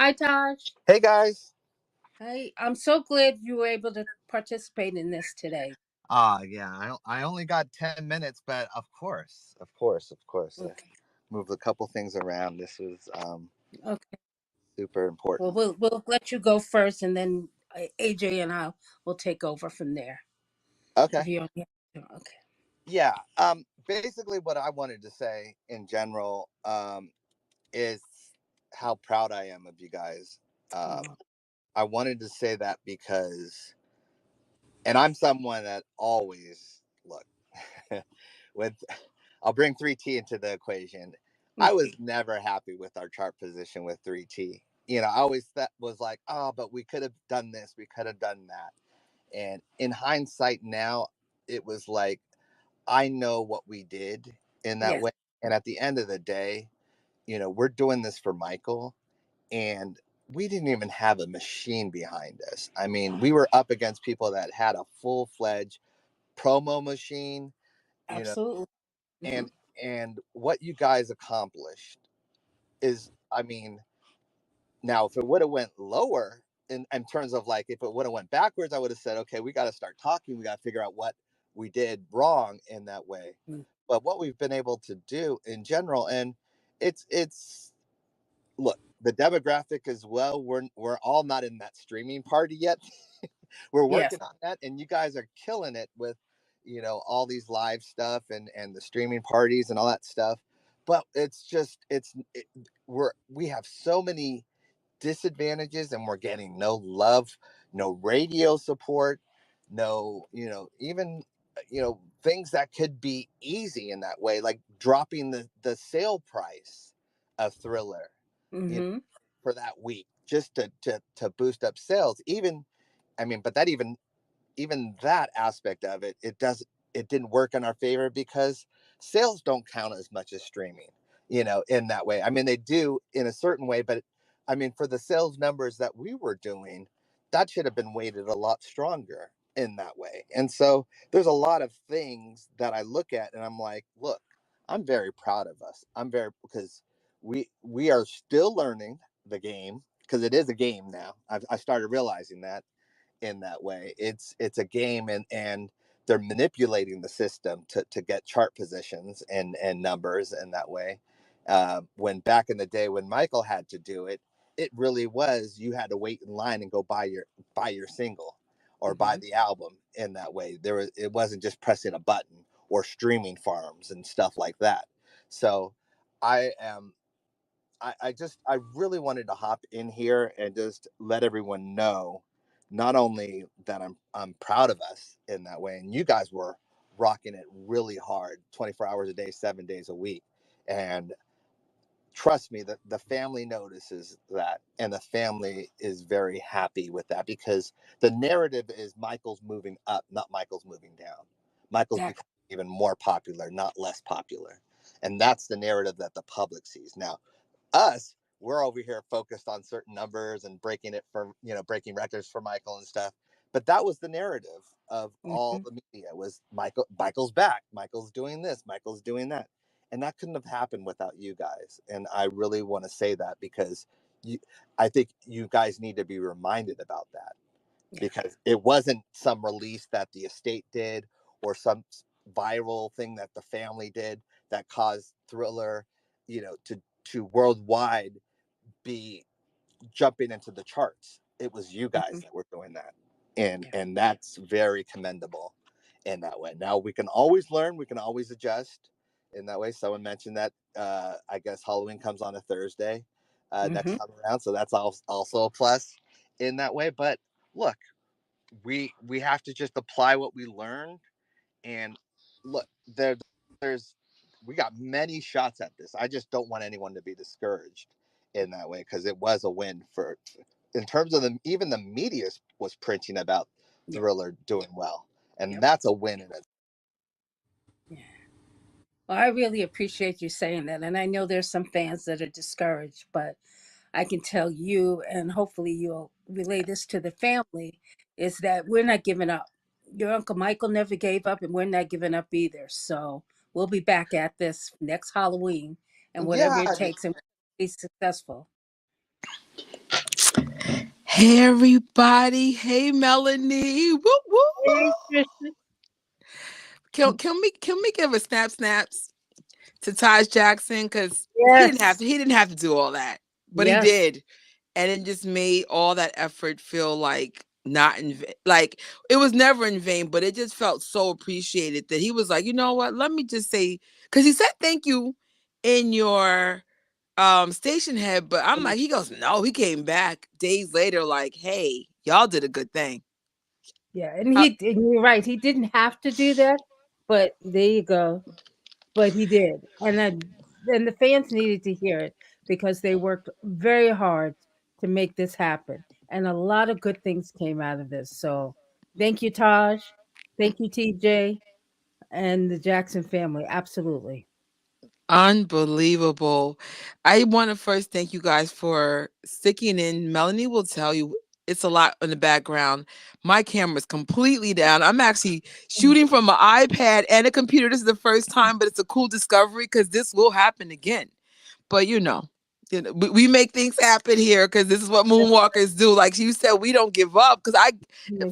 Hi, Taj. Hey guys. Hey, I'm so glad you were able to participate in this today. Yeah, I only got 10 minutes, but of course. I Okay. moved a couple things around. This was Okay. super Well, important. we'll let you go first, and then AJ and I will take over from there. If Okay. you don't. Okay. Yeah. Basically what I wanted to say in general is how proud I am of you guys. Um, Oh, I wanted to say that because, and I'm someone that always look with. I'll bring 3T into the equation. I was never happy with our chart position with 3T. I always was like, oh, but we could have done this, we could have done that. And in hindsight now, it was like, I know what we did in that yes, way. And at the end of the day, we're doing this for Michael, and we didn't even have a machine behind us. I mean, we were up against people that had a full-fledged promo machine, you know, absolutely. Hmm. and and what you guys accomplished is, I mean, now if it would have went lower in terms of, like, if it would have went backwards, I would have said, okay, we got to start talking, we got to figure out what we did wrong in that way. But what we've been able to do in general, and it's look, the demographic as well, we're all not in that streaming party yet. We're Yes. working on that, and you guys are killing it with all these live stuff and the streaming parties and all that stuff. But it's just we have so many disadvantages, and we're getting no love, no radio support, no, even things that could be easy in that way, like dropping the sale price of Thriller, you know, Mm-hmm. for that week, just to boost up sales. Even, I mean, but that even that aspect of it, it didn't work in our favor because sales don't count as much as streaming, in that way. I mean, they do in a certain way, but I mean, for the sales numbers that we were doing, that should have been weighted a lot stronger in that way. And so there's a lot of things that I look at and I'm like, look, I'm very proud of us. I'm very, because we are still learning the game, because it is a game now. I started realizing that in that way. It's a game, and they're manipulating the system to get chart positions and numbers in that way. When back in the day when Michael had to do it, it really was, you had to wait in line and go buy your single or buy Mm-hmm. the album in that way. It wasn't just pressing a button or streaming farms and stuff like that. So I am I really wanted to hop in here and just let everyone know, not only that I'm proud of us in that way, and you guys were rocking it really hard, 24 hours a day, 7 days a week. And trust me, the family notices that, and the family is very happy with that, because the narrative is Michael's moving up, not Michael's moving down. Michael's That. becoming even more popular, not less popular. And that's the narrative that the public sees. Now, us, we're over here focused on certain numbers and breaking it for, breaking records for Michael and stuff. But that was the narrative of all Mm-hmm. the media, was Michael's back, Michael's doing this, Michael's doing that. And that couldn't have happened without you guys. And I really want to say that, because you I think you guys need to be reminded about that, Yeah. because it wasn't some release that the estate did, or some viral thing that the family did, that caused Thriller, to worldwide be jumping into the charts. It was you guys Mm-hmm. that were doing that, and Yeah. and that's very commendable in that way. Now we can always learn, we can always adjust in that way. Someone mentioned that, I guess Halloween comes on a Thursday next Mm-hmm. time around, so that's also a plus in that way. But look, we have to just apply what we learned. And look, there's we got many shots at this. I just don't want anyone to be discouraged in that way, because it was a win for, in terms of, even the media was printing about Yeah. Thriller doing well, and Yep. that's a win in it. Yeah. Well, I really appreciate you saying that, and I know there's some fans that are discouraged, but I can tell you, and hopefully you'll relay this to the family, is that we're not giving up. Your Uncle Michael never gave up, and we're not giving up either. So we'll be back at this next Halloween, and whatever Yeah, it takes, and we'll be successful. Hey everybody. Hey Melanie. Woo Hey, woo. Trisha. Can we give a snaps to Taj Jackson? Cause Yes. he didn't have to do all that. But he Yes. did. And it just made all that effort feel like not in like it was never in vain, but it just felt so appreciated that he was like, you know what, let me just say, because he said thank you in your station head, but I'm like, he goes, no, he came back days later, like, hey, y'all did a good thing. Yeah, and Uh, and you're right. He didn't have to do that, but there you go. But he did, and the fans needed to hear it because they worked very hard to make this happen, and a lot of good things came out of this. So, thank you, Taj. Thank you, TJ, and the Jackson family. Absolutely. Unbelievable. I want to first thank you guys for sticking in. Melanie will tell you it's a lot in the background. My camera's completely down. I'm actually shooting from an iPad and a computer. This is the first time, but it's a cool discovery because this will happen again. But we make things happen here because this is what moonwalkers do. Like you said, we don't give up. Because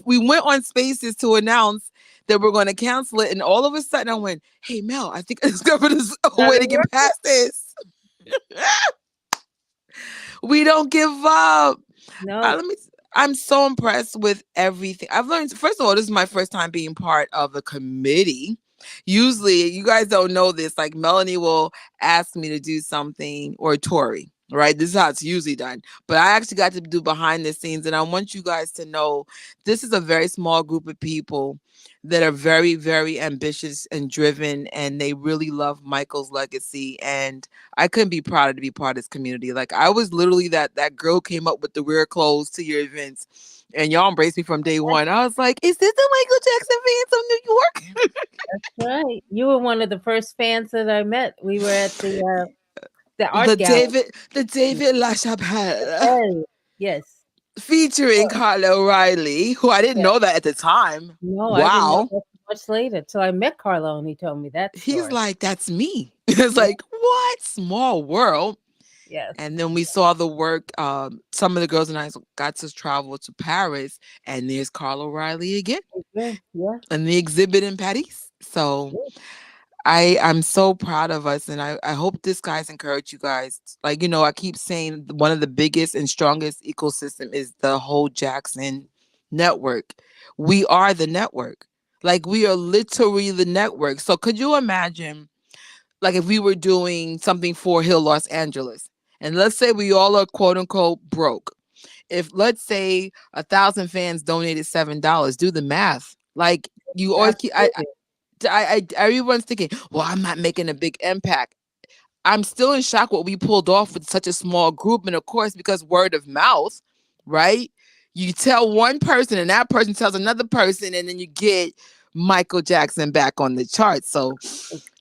we went on Spaces to announce that we're going to cancel it, and all of a sudden I went, "Hey Mel, I think I discovered a way Another to word? get past this." We don't give up. No. Let me. I'm so impressed with everything I've learned. First of all, this is my first time being part of a committee. Usually, you guys don't know this. Like Melanie will ask me to do something, or Tori, right? This is how it's usually done. But I actually got to do behind the scenes, and I want you guys to know this is a very small group of people that are very, very ambitious and driven, and they really love Michael's legacy. And I couldn't be prouder to be part of this community. Like I was literally that girl came up with the weird clothes to your events, and y'all embraced me from day one. I was like, "Is this the Michael Jackson fans from New York?" Right. You were one of the first fans that I met. We were at the art the gallery. David, the David LaChapelle Hey, yes. featuring Oh, Carla O'Reilly, who I didn't yeah. know that at the time. No, I didn't know Wow. that much later till I met Carlo and he told me that He's story. like, that's me. It's Yeah. like, what? Small world. Yes. And then we saw the work. Some of the girls and I got to travel to Paris, and there's Carla O'Reilly again, Yeah. Yeah. and the exhibit in Paris. So Yeah. I'm so proud of us, and I hope this guys encourage you guys. Like I keep saying, one of the biggest and strongest ecosystem is the whole Jackson network. We are the network. Like we are literally the network. So could you imagine, like if we were doing something for Hill, Los Angeles, and let's say we all are quote unquote broke. If let's say 1,000 fans donated $7, do the math. Like you always keep. Absolutely. Everyone's thinking, well, I'm not making a big impact. I'm still in shock what we pulled off with such a small group. And of course, because word of mouth, right? You tell one person and that person tells another person, and then you get Michael Jackson back on the chart. So,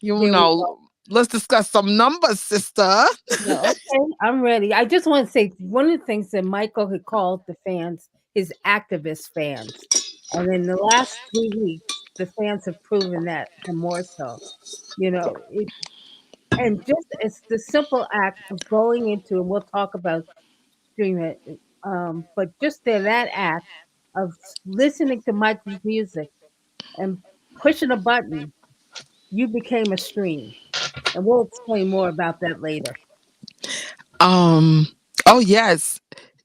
There we go. let's discuss some numbers, sister. No, okay. I'm ready. I just want to say one of the things that Michael had called the fans his activist fans. And in the last 3 weeks, the fans have proven that and more so. It and just it's the simple act of going into, and we'll talk about doing it, but just that act of listening to Michael's music and pushing a button, you became a stream. And we'll explain more about that later. um, oh yes.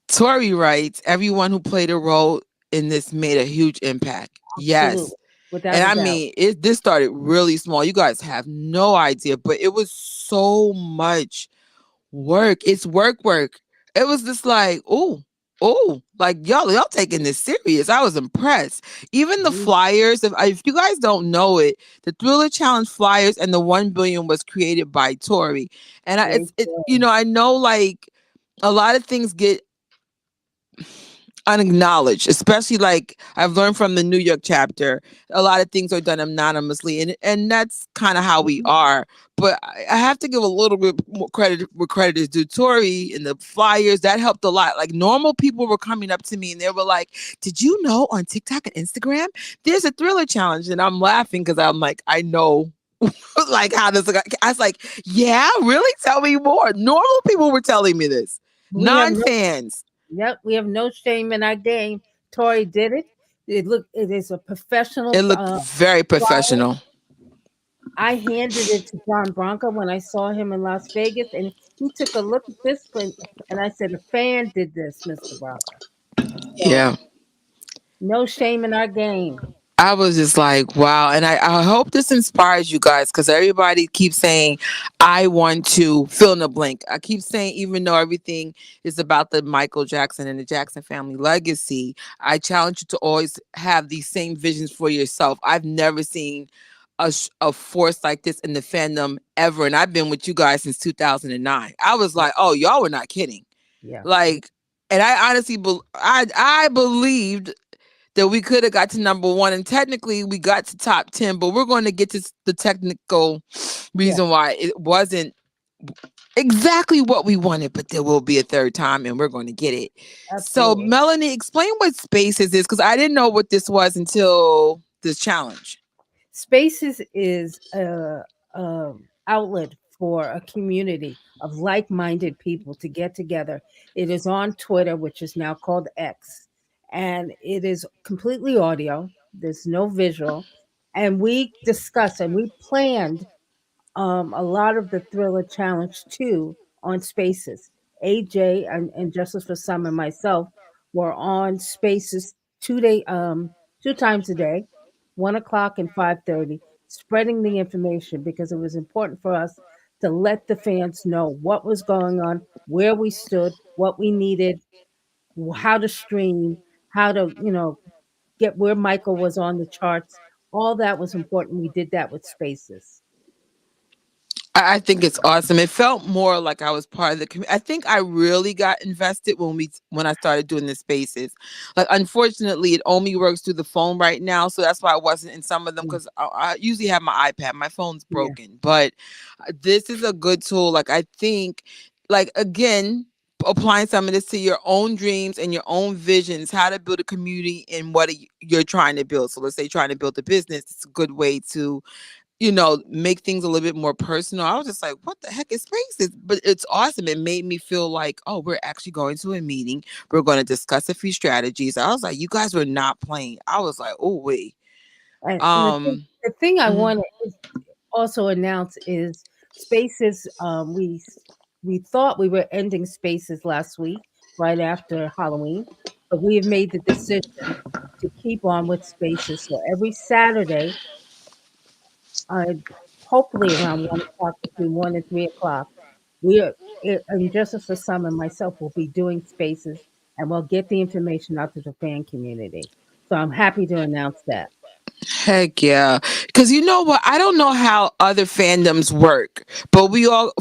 Tori writes, everyone who played a role in this made a huge impact. Yes. Absolutely. Without And a I doubt. mean, this started really small. You guys have no idea, but it was so much work. It's work. It was just like, like y'all taking this serious. I was impressed. Even the Mhm. flyers, if you guys don't know it, the Thriller Challenge flyers and the 1 billion was created by Tori. And Great. I know like a lot of things get unacknowledged, especially like I've learned from the New York chapter. A lot of things are done anonymously, and that's kind of how we Mhm. are. But I have to give a little bit more credit where credit is due. Tori and the flyers, that helped a lot. Like normal people were coming up to me and they were like, "Did you know on TikTok and Instagram there's a Thriller challenge?" And I'm laughing because I'm like, I know. Like how this, I was like, yeah, really? Tell me more. Normal people were telling me this, We have no non-fans. Yep, we have no shame in our game. Tori did it. It is a It professional looked very flyer. professional. I handed it to John Bronco when I saw him in Las Vegas, and he took a look at this print, and I said, "A fan did this, Mr. Bronco." So Yeah. no shame in our game. I was just like, wow. And I hope this inspires you guys because everybody keeps saying, I want to fill in the blank. I keep saying, even though everything is about the Michael Jackson and the Jackson family legacy, I challenge you to always have these same visions for yourself. I've never seen a force like this in the fandom ever. And I've been with you guys since 2009. I was Yeah, like, oh, y'all were not kidding. yeah, Like, and I honestly, I believed that we could have got to number one, and technically we got to top 10, but we're going to get to the technical yeah, reason why it wasn't exactly what we wanted, but there will be a third time and we're going to get it. So, absolutely. Melanie, explain what Spaces is because I didn't know what this was until this challenge. Spaces is a outlet for a community of like-minded people to get together. It is on Twitter, which is now called X, and it is completely audio. There's no visual, and we discuss and we planned a lot of the Thriller Challenge too on Spaces. AJ and Justice for Some and myself were on Spaces 2 times a day, 1 o'clock and 5:30, spreading the information because it was important for us to let the fans know what was going on, where we stood, what we needed, how to stream, how to get where Michael was on the charts. All that was important. We did that with Spaces. I think it's awesome. It felt more like I was part of the community. I think I really got invested when I started doing the spaces. Like, unfortunately, it only works through the phone right now, so that's why I wasn't in some of them Mm, because I usually have my iPad. My phone's yeah. broken, but this is a good tool. Like, I think, like again, applying some of this to your own dreams and your own visions, how to build a community and what you're trying to build. So, let's say trying to build a business. It's a good way to make things a little bit more personal. I was just like, what the heck is spaces? But it's awesome. It made me feel like, oh, we're actually going to a meeting. We're going to discuss a few strategies. I was like, you guys were not playing. I was like, oh, wait. And Um, the thing I mhm. want to also announce is Spaces. We thought we were ending Spaces last week, right after Halloween, but we have made the decision to keep on with Spaces. So every Saturday, uh, hopefully around 1 o'clock, between 1 and 3 o'clock, we are, and Justice for Some and myself will be doing Spaces, and we'll get the information out to the fan community. So I'm happy to announce that. Heck yeah. Because you know what? I don't know how other fandoms work, but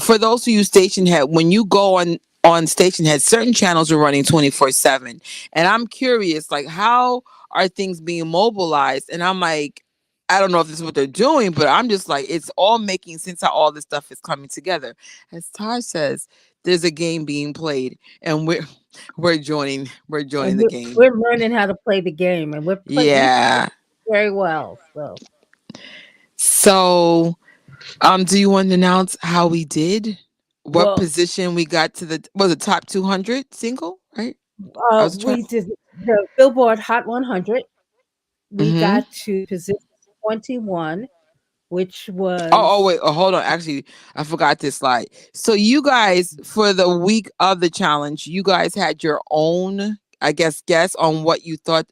for those who use Stationhead, when you go on Stationhead, certain channels are running 24/7. And I'm curious, like, how are things being mobilized? And I'm like, I don't know if this is what they're doing, but I'm just like, it's all making sense how all this stuff is coming together. As Taj says, there's a game being played, and we're joining And the game. we're learning how to play the game, and we play Yeah. very well. So, So do you want to announce how we did? What well, position we got to the top 200 single, right? I was trying. we did the Billboard Hot 100. We Mm-hmm. got to position 21, which Oh, was wait. Oh, hold on. Actually, I forgot this slide. So you guys, for the week of the challenge, you guys had your own, I guess on what you thought,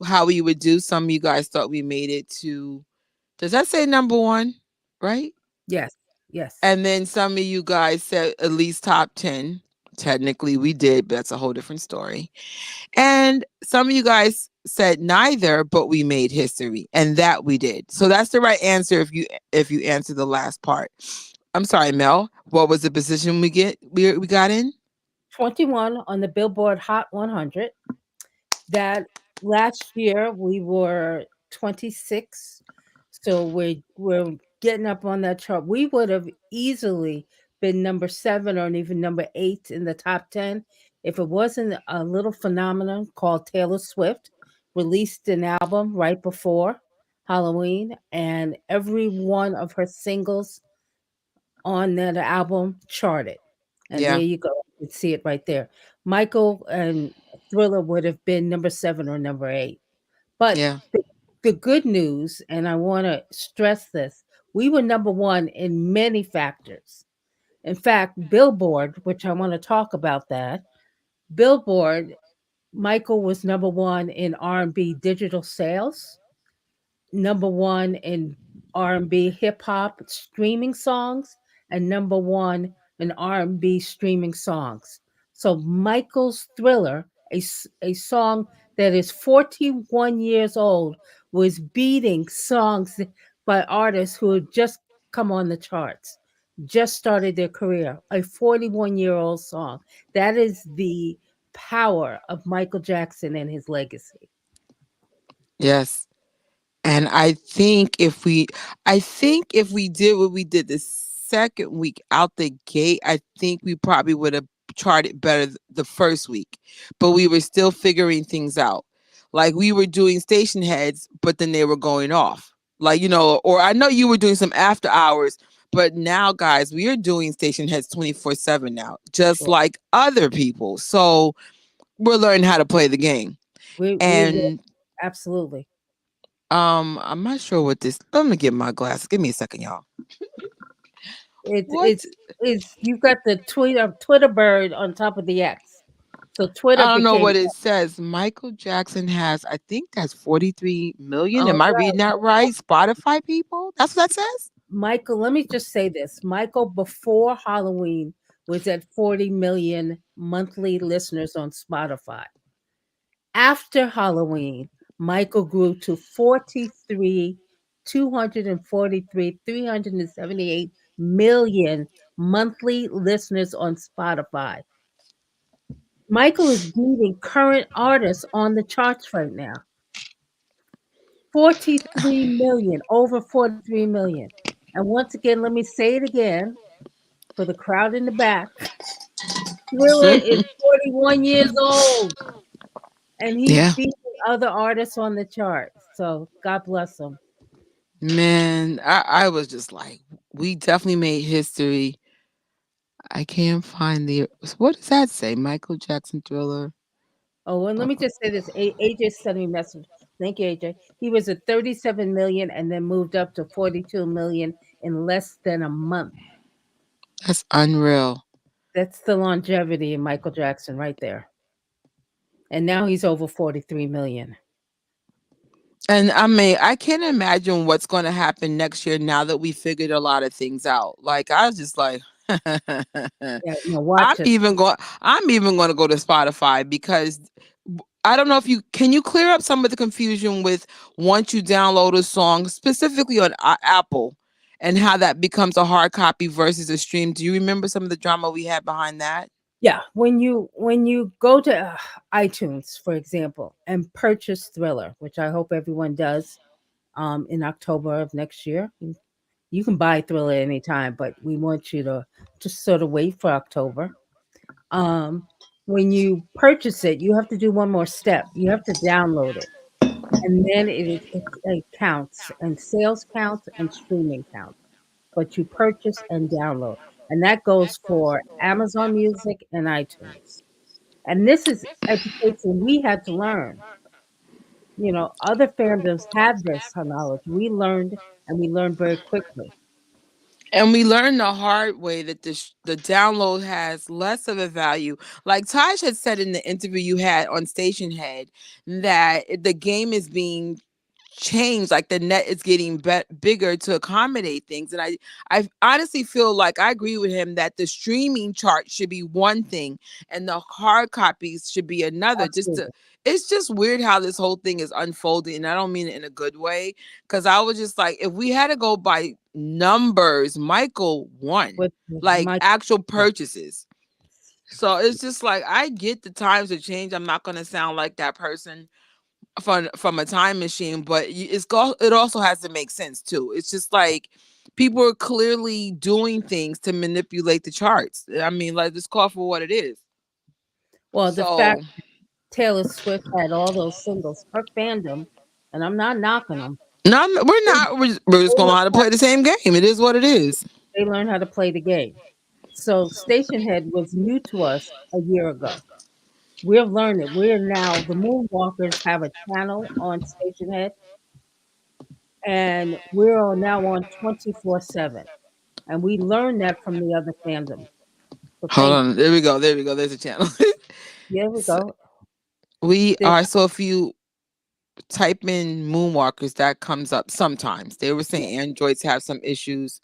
how we would do. Some of you guys thought we made it to. Does that say number one? Right. yes, yes. And then some of you guys said at least top 10. Technically, we did, but that's a whole different story. And some of you guys said neither, but we made history, and that we did. So that's the right answer if you answer the last part. I'm sorry, Mel. What was the position we got in? 21 on the Billboard Hot 100. That last year we were 26, so we're getting up on that chart. We would have easily been number 7 or even number 8 in the top 10 if it wasn't a little phenomenon called Taylor Swift released an album right before Halloween, and every one of her singles on that album charted. And there Yeah. you go. You can see it right there. Michael and Thriller would have been number 7 or number 8. But Yeah. the good news, and I want to stress this, we were number 1 in many factors. In fact, Billboard, which I want to talk about that, Billboard, Michael was number 1 in R&B digital sales, number 1 in R&B hip hop streaming songs, and number 1 in R&B streaming songs. So Michael's Thriller, a song that is 41 years old, was beating songs by artists who had just come on the charts, just started their career. A 41-year-old song. That is the power of Michael Jackson and his legacy. Yes. And I think if we did what we did the second week out the gate, I think we probably would have charted better the first week. But we were still figuring things out. Like we were doing station heads, but then they were going off. Like, or I know you were doing some after hours, but now guys, we are doing station heads 24/7 now, just Sure. like other people. So we're learning how to play the game. We will And absolutely. I'm not sure what this. Let me get my glasses. Give me a second, y'all. It's What? it's it's you've got the Twitter bird on top of the X. So Twitter I don't know became what it says. Michael Jackson has, I think that's 43 million. all Am I reading right. that right? Spotify people? That's what that says? Michael, let me just say this. Michael before Halloween was at 40 million monthly listeners on Spotify. After Halloween, Michael grew to 378 million monthly listeners on Spotify. Michael is beating current artists on the charts right now. 43 million, over 43 million. And once again, let me say it again for the crowd in the back. Thriller is 41 years old and he's Yeah. beating other artists on the charts. So God bless him. Man, I was just like, we definitely made history. I can't find what does that say? Michael Jackson Thriller. Oh, and let me just say this. AJ sent me a message. Thank you, AJ. He was at 37 million and then moved up to 42 million in less than a month. That's unreal. That's the longevity of Michael Jackson right there. And now he's over 43 million. And I mean, I can't imagine what's going to happen next year now that we figured a lot of things out. Like I was just like, Yeah, no, watch it. I'm even going to go to Spotify because I don't know if you can you clear up some of the confusion with once you download a song specifically on Apple and how that becomes a hard copy versus a stream. Do you remember some of the drama we had behind that? Yeah, when you go to iTunes, for example, and purchase Thriller, which I hope everyone does, in October of next year. You can buy Thriller anytime, but we want you to just sort of wait for October. Um, when you purchase it, you have to do one more step. You have to download it, and then it counts, and sales counts and streaming counts. But you purchase and download, and that goes for Amazon Music and iTunes. And this is education we had to learn. Other fandoms had this knowledge. We learned, and we learned very quickly. And we learned the hard way that the download has less of a value. Like Taj had said in the interview you had on Stationhead that the game is being changed, like the net is getting bigger to accommodate things. And I honestly feel like I agree with him that the streaming chart should be one thing and the hard copies should be another. Absolutely. It's just weird how this whole thing is unfolding, and I don't mean it in a good way, because I was just like, if we had to go by numbers, Michael won, With like my actual purchases. So it's just like I get the times have changed. I'm not gonna sound like that person from a time machine, but it also has to make sense too. It's just like people are clearly doing things to manipulate the charts. I mean, like just call for what it is. well, the fact So Taylor Swift had all those singles, her fandom, and I'm not knocking them. no, we're They, not. We're just they, gonna know learned how to how, play the same game. It is what it is. they learned how to play the game. So Stationhead was new to us a year ago. We've learned it. We're now the Moonwalkers have a channel on Stationhead, and we're now on 24/7. And we learned that from the other fandoms. So Hold thank on. There we go. There we go. There's a channel. you. There we So go. we There's are. So if you type in Moonwalkers, that comes up sometimes. They were yeah, saying Androids have some issues.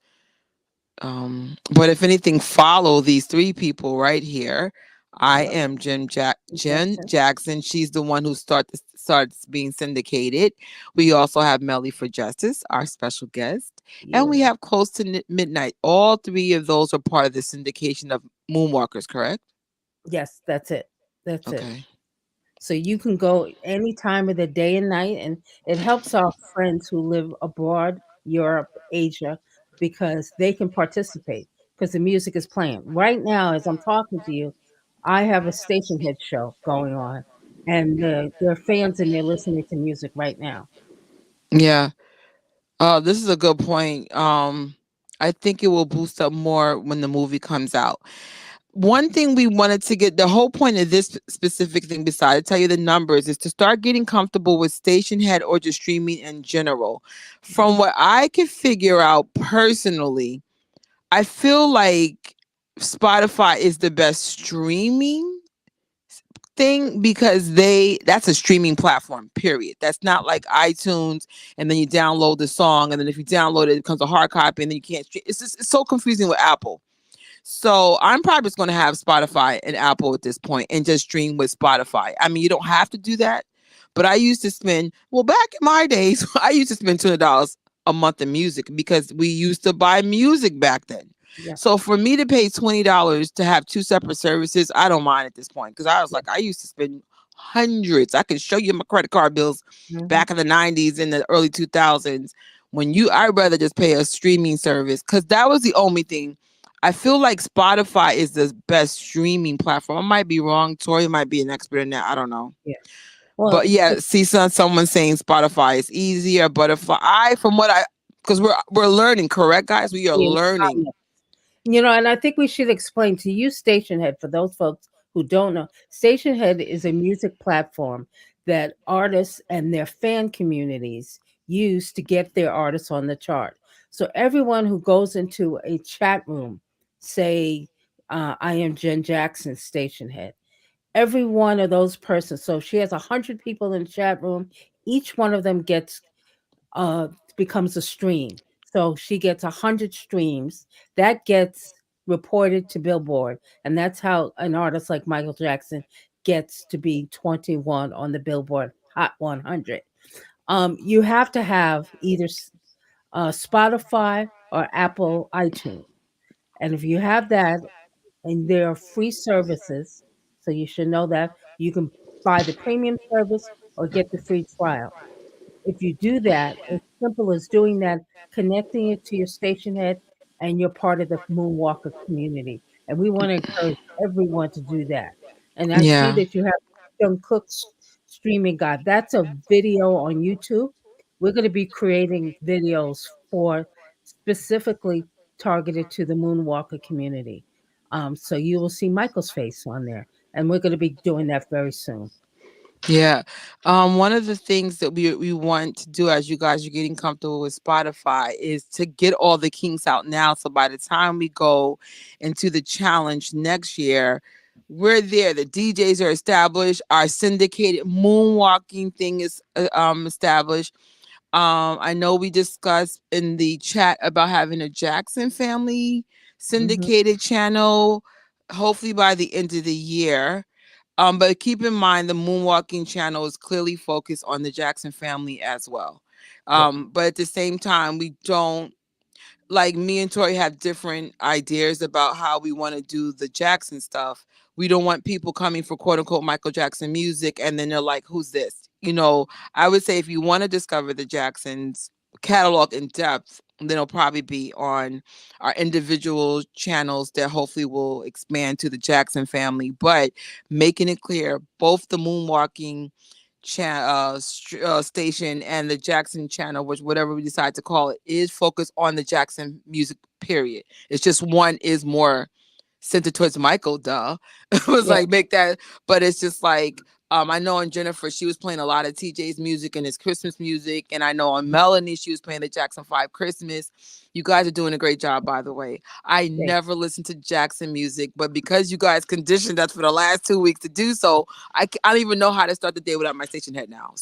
But if anything, follow these three people right here. I yep. am Jen Jackson. Jackson. She's the one who starts being syndicated. We also have Melly for Justice, our special guest, and we Yeah. have Close to Midnight. All three of those are part of the syndication of Moonwalkers, correct? Yes, that's it. That's it. Okay. So you can go any time of the day and night, and it helps our friends who live abroad, Europe, Asia, because they can participate because the music is playing. Right now, as I'm talking to you, I have a station head show going on, and there are fans in there listening to music right now. Yeah. This is a good point. I think it will boost up more when the movie comes out. One thing we wanted to get the whole point of this specific thing, besides tell you the numbers, is to start getting comfortable with Stationhead or just streaming in general. From what I can figure out personally, I feel like Spotify is the best streaming thing because that's a streaming platform, period. That's not like iTunes and then you download the song and then if you download it, it becomes a hard copy and then you can't stream. It's so confusing with Apple. So I'm probably just going to have Spotify and Apple at this point and just stream with Spotify. I mean, you don't have to do that, but I used to spend, well, back in my days, I used to spend $200 a month in music because we used to buy music back then. Yeah. So for me to pay $20 to have two separate services, I don't mind at this point because I was Yeah. like, I used to spend hundreds. I can show you my credit card bills Hmm. back in the 90s and the early 2000s I'd rather just pay a streaming service because that was the only thing. I feel like Spotify is the best streaming platform. I might be wrong. Tori might be an expert in that. I don't know. Yeah. But Well, yeah, see someone saying Spotify is easier. But if I from what I because we're learning, correct, guys? We are yeah. learning. And I think we should explain to you Stationhead for those folks who don't know. Stationhead is a music platform that artists and their fan communities use to get their artists on the chart. So everyone who goes into a chat room, say, I am Jen Jackson, Stationhead. Every one of those persons. So she has 100 people in the chat room. Each one of them gets uh, becomes a stream. So she gets 100 streams. That gets reported to Billboard, and that's how an artist like Michael Jackson gets to be 21 on the Billboard Hot 100. You have to have either Spotify or Apple iTunes, and if you have that, and there are free services, so you should know that you can buy the premium service or get the free trial. If you do that, as simple as doing that, connecting it to your station head, and you're part of the Moonwalker community. And we want to encourage everyone to do that. And I see Yeah. that you have Young Cook's streaming guide. That's a video on YouTube. We're going to be creating videos for specifically targeted to the Moonwalker community. So you will see Michael's face on there. And we're going to be doing that very soon. Yeah. One of the things that we want to do as you guys are getting comfortable with Spotify is to get all the kinks out now. So by the time we go into the challenge next year, we're there. The DJs are established. Our syndicated moonwalking thing is established. I know we discussed in the chat about having a Jackson family Hmm. syndicated channel, hopefully by the end of the year. But keep in mind the Moonwalking channel is clearly focused on the Jackson family as well. Yeah. But at the same time, we don't like me and Tori have different ideas about how we want to do the Jackson stuff. We don't want people coming for quote unquote Michael Jackson music and then they're like, who's this? I would say if you want to discover the Jacksons catalog in depth, then it'll probably be on our individual channels that hopefully will expand to the Jackson family. But making it clear, both the Moonwalking station and the Jackson channel, which whatever we decide to call it, is focused on the Jackson music. Period. It's just one is more sent it towards Michael, duh. It was Yeah. like make that, but it's just like I know on Jennifer she was playing a lot of TJ's music and his Christmas music, and I know on Melanie she was playing the Jackson 5 Christmas. You guys are doing a great job, by the way. I Thanks. never listened to Jackson music, but because you guys conditioned us for the last 2 weeks to do so, I don't even know how to start the day without my station head now.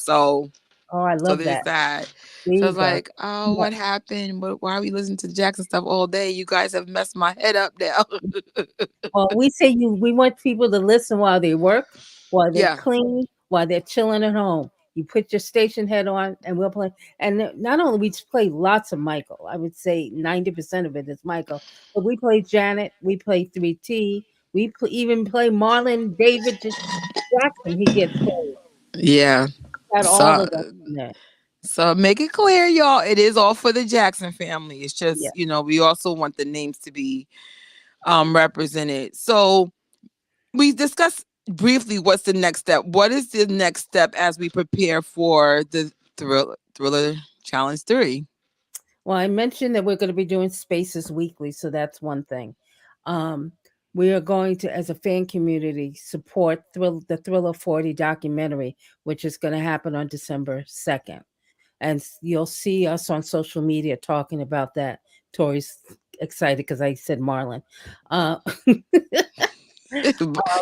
Oh, I So love there's that. that. There So I you was go. like, oh, Yeah. what happened? Why are we listening to Jackson stuff all day? You guys have messed my head up now. Well, we say we want people to listen while they work, while they Yeah. clean, while they're chilling at home. You put your station head on, and we'll play. And not only we just play lots of Michael. I would say 90% of it is Michael. But we play Janet. We play 3T. Even play Marlon David Jackson. He gets played. Yeah. Got all So of them in there. so make it clear, y'all. It is all for the Jackson family. It's Yeah. just, we also want the names to be represented. So we discussed briefly what's the next step. What is the next step as we prepare for the thriller challenge 3? Well, I mentioned that we're going to be doing spaces weekly, so that's one thing. Um, we are going to, as a fan community, support the Thriller 40 documentary, which is going to happen on December 2nd. And you'll see us on social media talking about that. Tori's excited because I said Marlon. Uh,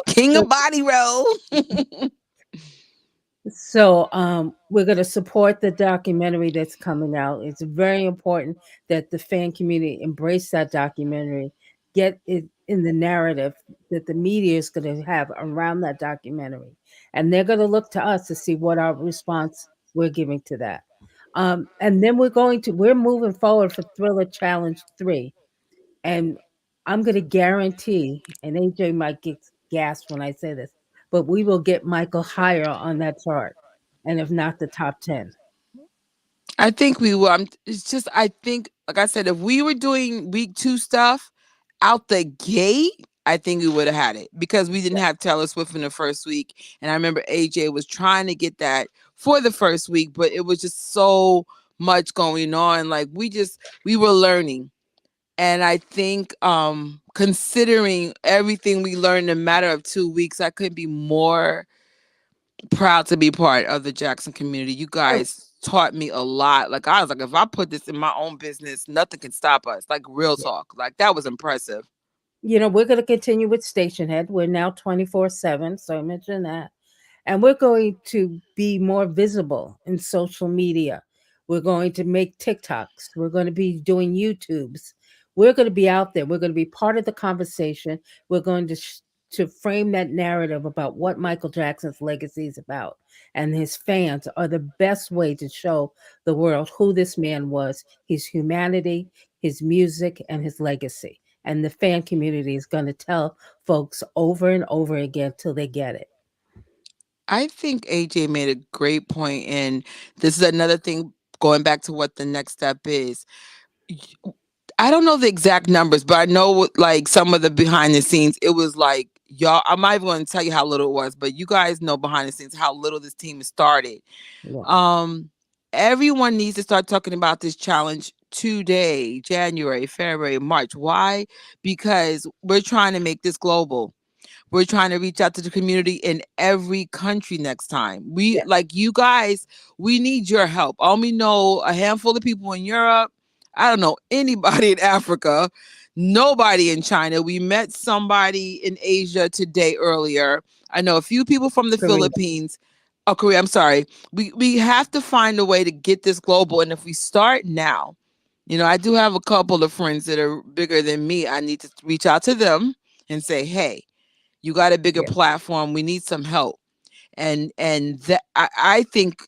King of body roll. So we're going to support the documentary that's coming out. It's very important that the fan community embrace that documentary, get it in the narrative that the media is going to have around that documentary. And they're going to look to us to see what our response we're giving to that. And then we're moving forward for Thriller Challenge 3. And I'm going to guarantee, and AJ might get gassed when I say this, but we will get Michael higher on that chart, and if not the top 10. I think we will. It's just I think, like I said, if we were doing week 2 stuff out the gate, I think we would have had it because we didn't have Taylor Swift in the first week, and I remember AJ was trying to get that for the first week, but it was just so much going on. Like we were learning, and I think considering everything we learned in a matter of 2 weeks, I couldn't be more proud to be part of the Jackson community. You And, guys taught me a lot. Like I was like, if I put this in my own business, nothing can stop us. Like real yeah. talk. Like that was impressive. We're going to continue with Stationhead. We're now 24/7, so I mentioned that. And we're going to be more visible in social media. We're going to make TikToks. We're going to be doing YouTubes. We're going to be out there. We're going to be part of the conversation. We're going to frame that narrative about what Michael Jackson's legacy is about. And his fans are the best way to show the world who this man was, his humanity, his music, and his legacy. And the fan community is going to tell folks over and over again till they get it. I think AJ made a great point, and this is another thing going back to what the next step is. I don't know the exact numbers, but I know like some of the behind the scenes, it was like y'all. I'm not even going to tell you how little it was, but you guys know behind the scenes how little this team has started. Yeah. Um, Everyone needs to start talking about this challenge today, January, February, March. Why? Because we're trying to make this global. We're trying to reach out to the community in every country next time. We Yeah. like you guys, we need your help. I only know a handful of people in Europe. I don't know anybody in Africa, nobody in China. We met somebody in Asia today earlier. I know a few people from the Korea. Philippines. Oh, Korea, I'm sorry. We have to find a way to get this global. And if we start now, I do have a couple of friends that are bigger than me. I need to reach out to them and say, hey, you got a bigger Yeah. platform. We need some help. And that I think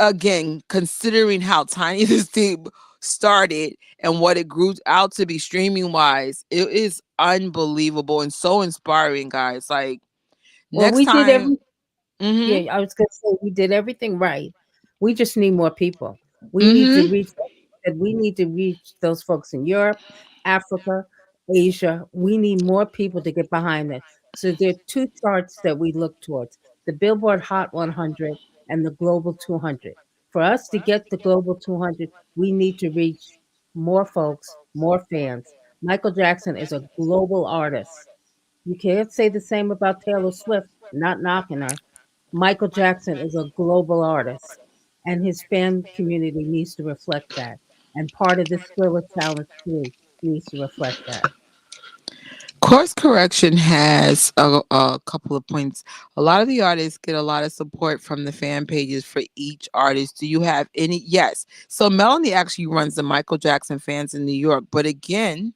again, considering how tiny this team started and what it grew out to be streaming wise, it is unbelievable and so inspiring, guys. Like Well, next we did time, yeah, mm-hmm, I was gonna say we did everything right. We just need more people. We need to mm-hmm. reach that we need to reach those folks in Europe, Africa, Asia. We need more people to get behind it. So there are two charts that we look towards: the Billboard Hot 100 and the Global 200. For us to get the Global 200, we need to reach more folks, more fans. Michael Jackson is a global artist. You can't say the same about Taylor Swift, not knocking her. Michael Jackson is a global artist, and his fan community needs to reflect that. And part of this Thriller Challenge too needs to reflect that. Course correction has a couple of points. A lot of the artists get a lot of support from the fan pages for each artist. Do you have any? Yes. So Melanie actually runs the Michael Jackson fans in New York. But again,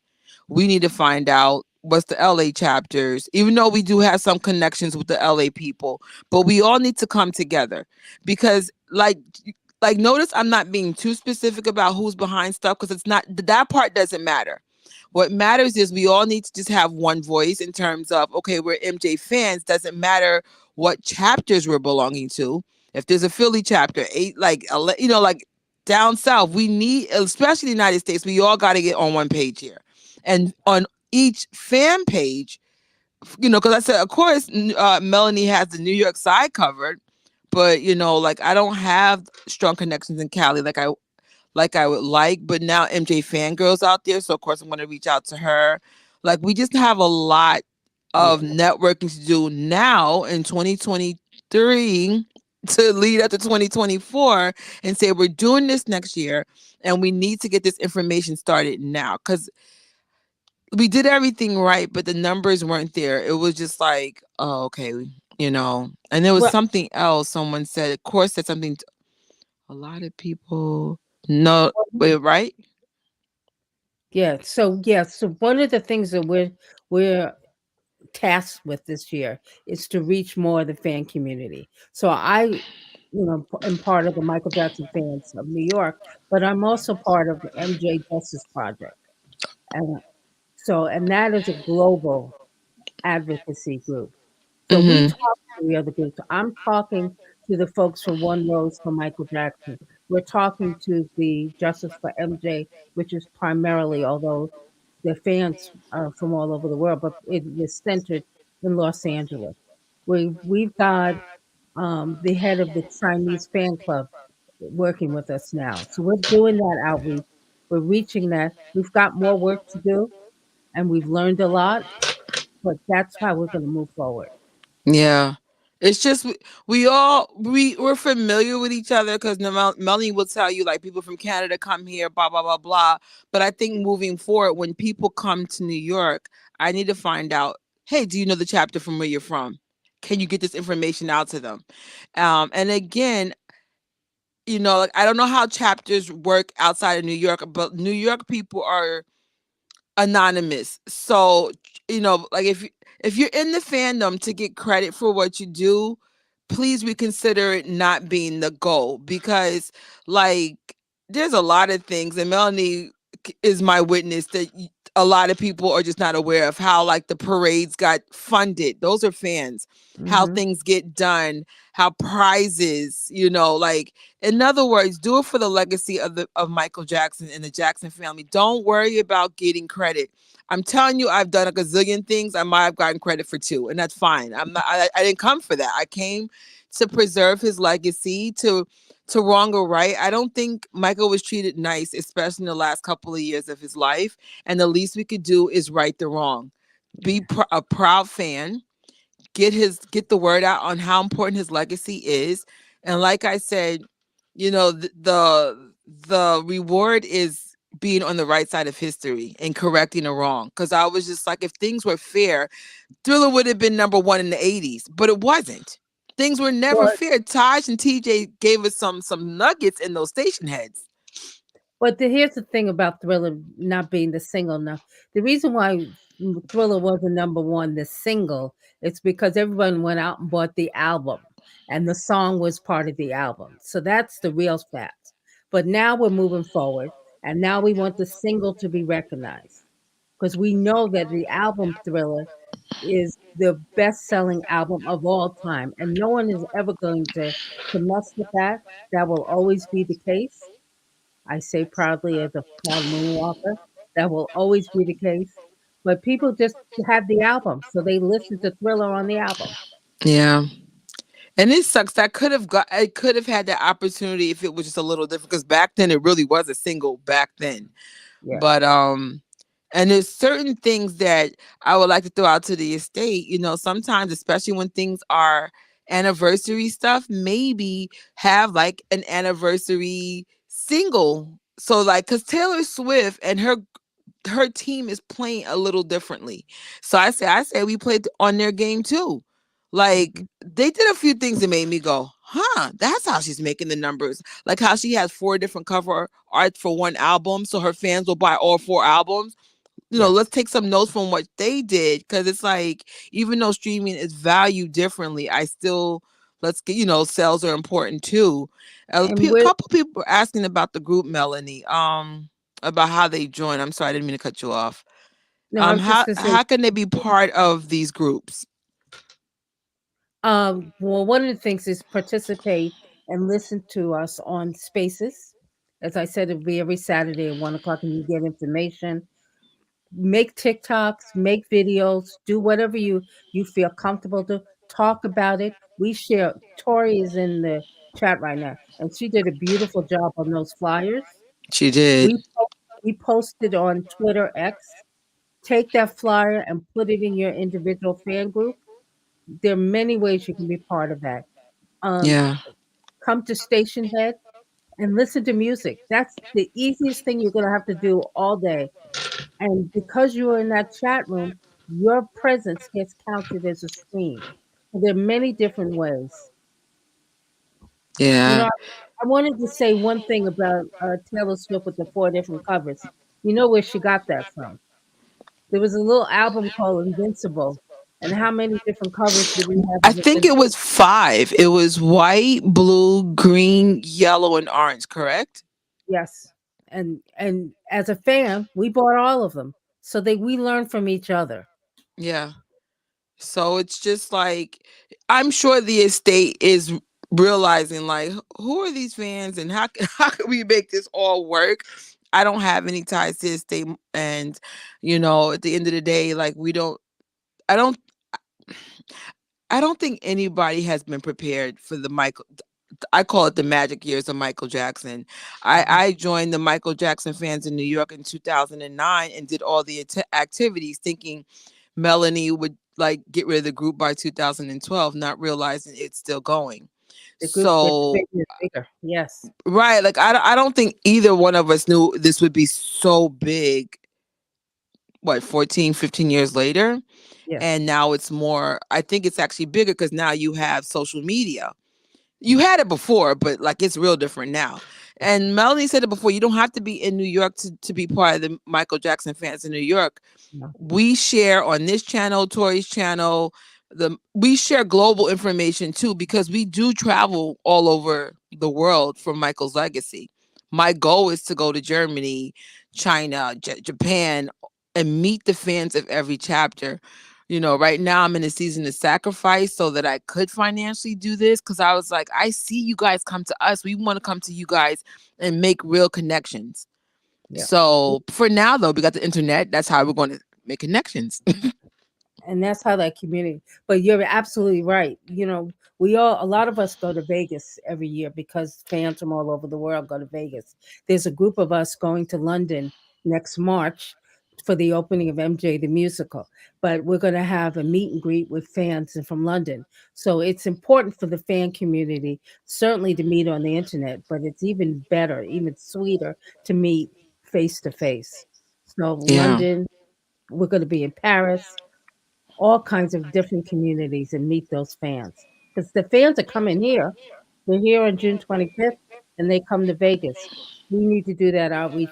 we need to find out what's the LA chapters, even though we do have some connections with the LA people, but we all need to come together because notice I'm not being too specific about who's behind stuff because it's not that part doesn't matter. What matters is we all need to just have one voice in terms of, okay, we're MJ fans. Doesn't matter what chapters we're belonging to. If there's a Philly chapter, like down south, we need, especially the United States, we all got to get on one page here. And on each fan page, because I said, of course, Melanie has the New York side covered, but like I don't have strong connections in Cali like I would like. But now MJ Fangirl's out there, so of course I'm going to reach out to her. Like we just have a lot Yeah. of networking to do now in 2023 to lead up to 2024 and say we're doing this next year and we need to get this information started now because we did everything right, but the numbers weren't there. It was just like, oh, okay, And there was Well, something else. Someone said, of course, said something. A lot of people, no, wait, right? so one of the things that we're tasked with this year is to reach more of the fan community. So am part of the Michael Jackson fans of New York, but I'm also part of the MJ Justice Project. And and that is a global advocacy group. So we Mm-hmm. talk to the other groups. I'm talking to the folks from One Rose for Michael Jackson. We're talking to the Justice for MJ, which is primarily, although the fans are from all over the world, but it is centered in Los Angeles. We've got the head of the Chinese fan club working with us now. So we're doing that outreach. We're reaching that. We've got more work to do, and we've learned a lot, but that's how we're going to move forward. Yeah. It's just we're familiar with each other because Melanie will tell you like people from Canada come here, blah blah blah blah. But I think moving forward, when people come to New York, I need to find out. Hey, do you know the chapter from where you're from? Can you get this information out to them? And again, like I don't know how chapters work outside of New York, but New York people are anonymous. So, like if you're in the fandom to get credit for what you do, please reconsider it not being the goal because like there's a lot of things and Melanie is my witness that a lot of people are just not aware of how like the parades got funded. Those are fans. How Hmm. things get done, how prizes, like in other words, do it for the legacy of Michael Jackson and the Jackson family. Don't worry about getting credit. I'm telling you, I've done a gazillion things. I might have gotten credit for two, and that's fine. I'm not. I didn't come for that. I came to preserve his legacy, to wrong or right. I don't think Michael was treated nice, especially in the last couple of years of his life. And the least we could do is right the wrong. Be a proud fan, get the word out on how important his legacy is. And like I said, the reward is being on the right side of history and correcting a wrong. Because I was just like, if things were fair, Thriller would have been number one in the 80s, but it wasn't. Things were never Well, fair. Taj and TJ gave us some nuggets in those station heads. here's the thing about Thriller not being the single now. The reason why Thriller wasn't number one, the single, it's because everyone went out and bought the album, and the song was part of the album. So that's the real fact. But now we're moving forward, and now we want the single to be recognized because we know that the album Thriller is the best-selling album of all time, and no one is ever going to mess with that. That will always be the case. I say proudly as a proud moonwalker, that will always be the case. But people just have the album, so they listen to Thriller on the album. Yeah. And it sucks. I could have had that opportunity if it was just a little different because back then it really was a single back then. Yeah. But And there's certain things that I would like to throw out to the estate. Sometimes, especially when things are anniversary stuff, maybe have like an anniversary single. So like, cause Taylor Swift and her team is playing a little differently. So I say we played on their game too. Like Mhm. they did a few things that made me go, huh, that's how she's making the numbers. Like how she has four different cover art for one album, so her fans will buy all four albums. Let's Yes. take some notes from what they did, because it's like, even though streaming is valued differently, I still, let's get, sales are important too. And A we're couple people were asking about the group, Melanie, about how they join. I'm sorry, I didn't mean to cut you off. no, I was just how gonna say, how can they be part of these groups? well, one of the things is participate and listen to us on Spaces. As I said, it'll be every Saturday at 1 o'clock, and you get information. Make TikToks, make videos, do whatever you feel comfortable to talk about it. We share. Tori is in the chat right now, and she did a beautiful job on those flyers. She did. We posted on Twitter X. Take that flyer and put it in your individual fan group. There are many ways you can be part of that. Um, Yeah. Come to Stationhead and listen to music. That's the easiest thing you're gonna have to do all day. And because you are in that chat room, your presence gets counted as a stream. So there are many different ways. You know, Yeah. I wanted to say one thing about Taylor Swift with the four different covers. You know where she got that from? There was a little album called Invincible, and how many different covers did we have I of think it Invincible? was five. It was white, blue, green, yellow, and orange, correct? Yes, and as a fan, we bought all of them, so we learn from each other. Yeah. So it's just like, I'm sure the estate is realizing like, who are these fans and how how can we make this all work? I don't have any ties to the estate, and at the end of the day, like, I don't I don't think anybody has been prepared for the Michael. I call it the magic years of Michael Jackson. Mhm. I joined the Michael Jackson fans in New York in 2009 and did all the activities, thinking Melanie would like get rid of the group by 2012, not realizing it's still going. The group gets So, bigger and bigger. Yes, right, like I don't think either one of us knew this would be so big, what, 14, 15 years later. yes, And now it's more, I think it's actually bigger because now you have social media. You had it before, but like it's real different now. And Melanie said it before, you don't have to be in New York to be part of the Michael Jackson fans in New York. no, We share on this channel, Tori's channel, we share global information too, because we do travel all over the world for Michael's legacy. My goal is to go to Germany, China, Japan, and meet the fans of every chapter. Right now I'm in a season of sacrifice so that I could financially do this, because I was like, I see you guys come to us. We want to come to you guys and make real connections. yeah. So for now, though, we got the internet. That's how we're going to make connections. And that's how that community. But you're absolutely right. A lot of us go to Vegas every year because fans from all over the world go to Vegas. There's a group of us going to London next March for the opening of MJ the musical. But we're going to have a meet and greet with fans from London. So it's important for the fan community certainly to meet on the internet, but it's even better, even sweeter to meet face to face. So Yeah. London, we're going to be in Paris, all kinds of different communities, and meet those fans. Because the fans are coming here. They're here on June 25th and they come to Vegas. We need to do that outreach.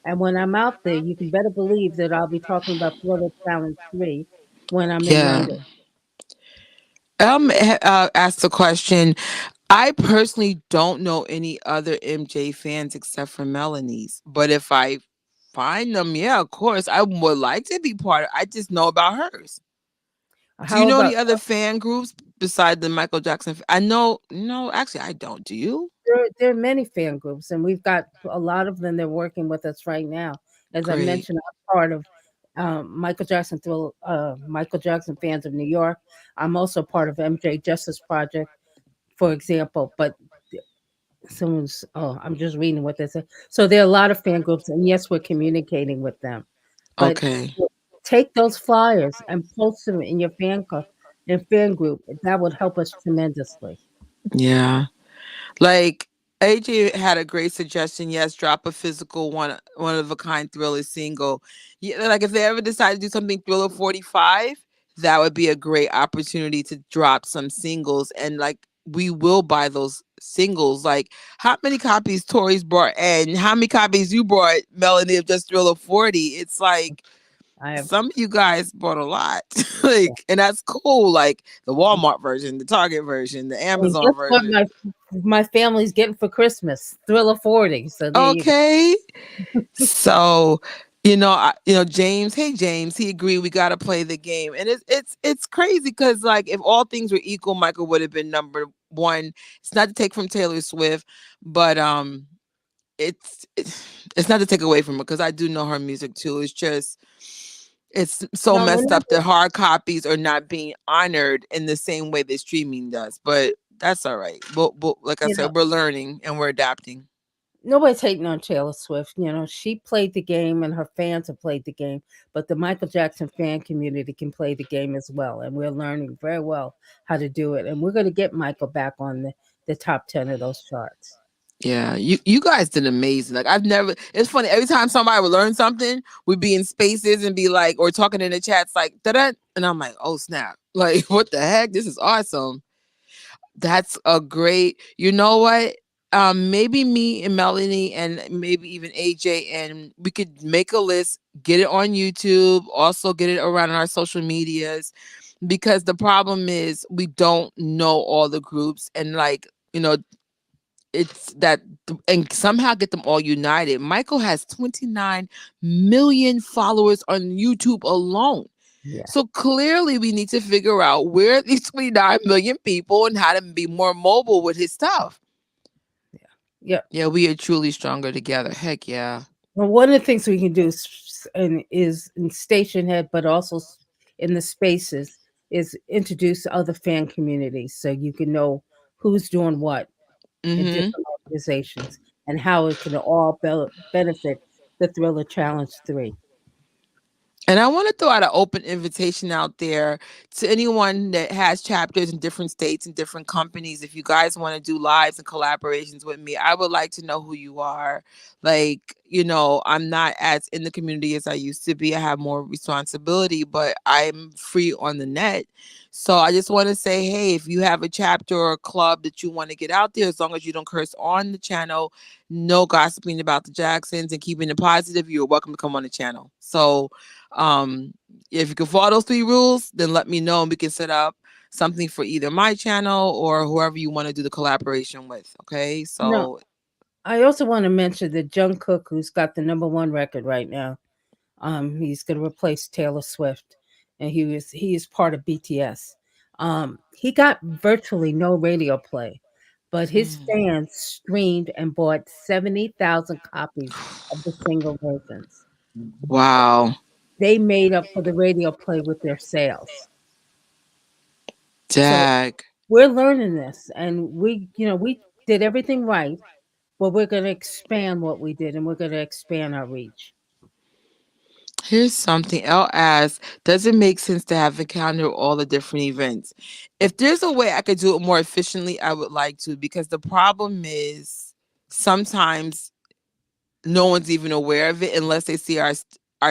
And when I'm out there, you can better believe that I'll be talking about Florida Challenge 3 when I'm in Yeah. London. Asked the question. I personally don't know any other MJ fans except for Melanie's. But if I find them, yeah, of course, I would like to be part of. I just know about hers. Do you How know about any other fan groups beside the Michael Jackson? I know, no, actually, I don't. Do you? there are many fan groups, and we've got a lot of them. They're working with us right now. As I Great. mentioned, I'm part of Michael Jackson fans of New York. I'm also part of MJ Justice Project, for example. But I'm just reading what they said. So there are a lot of fan groups, and yes, we're communicating with them. But Okay. take those flyers and post them in your fan group. That would help us tremendously. Yeah. Like AJ had a great suggestion. Yes, drop a physical one of a kind Thriller single. Yeah, like if they ever decide to do something Thriller 45, that would be a great opportunity to drop some singles, and like we will buy those singles. Like how many copies Tori's brought and how many copies you brought, Melanie, of just Thriller 40? It's like I have some of you guys bought a lot. Like, and that's cool. Like the Walmart version, the Target version, the and Amazon guess what version. my family's getting for Christmas? Thriller 40. So there you go. Okay. So, James, hey James, he agreed we got to play the game. And it's crazy cuz like if all things were equal, Michael would have been number 1. It's not to take from Taylor Swift, but it's not to take away from her cuz I do know her music too. It's just it's so No, messed up that hard copies are not being honored in the same way that streaming does. But that's all right. But like I you know, said, we're learning and we're adapting. nobody's hating on Taylor Swift. She played the game and her fans have played the game, but the Michael Jackson fan community can play the game as well. And we're learning very well how to do it. And we're going to get Michael back on the top 10 of those charts. Yeah, you guys did amazing. Like I've never. It's funny every time somebody would learn something, we'd be in spaces and be like, or talking in the chats like that, and I'm like, oh snap! Like what the heck? This is awesome. That's a great. You know what? Maybe me and Melanie and maybe even AJ and we could make a list, get it on YouTube, also get it around in our social medias, because the problem is we don't know all the groups and like it's that and somehow get them all united. Michael has 29 million followers on YouTube alone. Yeah. So clearly we need to figure out where are these 29 million people and how to be more mobile with his stuff. Yeah. Yeah, we are truly stronger together. Heck yeah. Well, one of the things we can do is in Stationhead, but also in the spaces, is introduce other fan communities so you can know who's doing what in Mm-hmm. different organizations and how it can all benefit the Thriller Challenge 3. And I want to throw out an open invitation out there to anyone that has chapters in different states and different companies. If you guys want to do lives and collaborations with me, I would like to know who you are. Like, I'm not as in the community as I used to be. I have more responsibility, but I'm free on the net. So I just want to say, hey, if you have a chapter or a club that you want to get out there, as long as you don't curse on the channel, no gossiping about the Jacksons and keeping it positive, you're welcome to come on the channel. So, if you can follow those 3 rules, then let me know and we can set up something for either my channel or whoever you want to do the collaboration with. Okay. No, So I also want to mention that Jungkook, who's got the #1 record right now, he's going to replace Taylor Swift, and he is part of BTS. He got virtually no radio play, but his fans streamed and bought 70,000 copies of the single versions. wow. They made up for the radio play with their sales. So Dag. we're learning this, and we did everything right, but we're going to expand what we did, and we're going to expand our reach. Here's something I'll ask. Does it make sense to have a calendar of all the different events? If there's a way I could do it more efficiently, I would like to, because the problem is sometimes no one's even aware of it unless they see our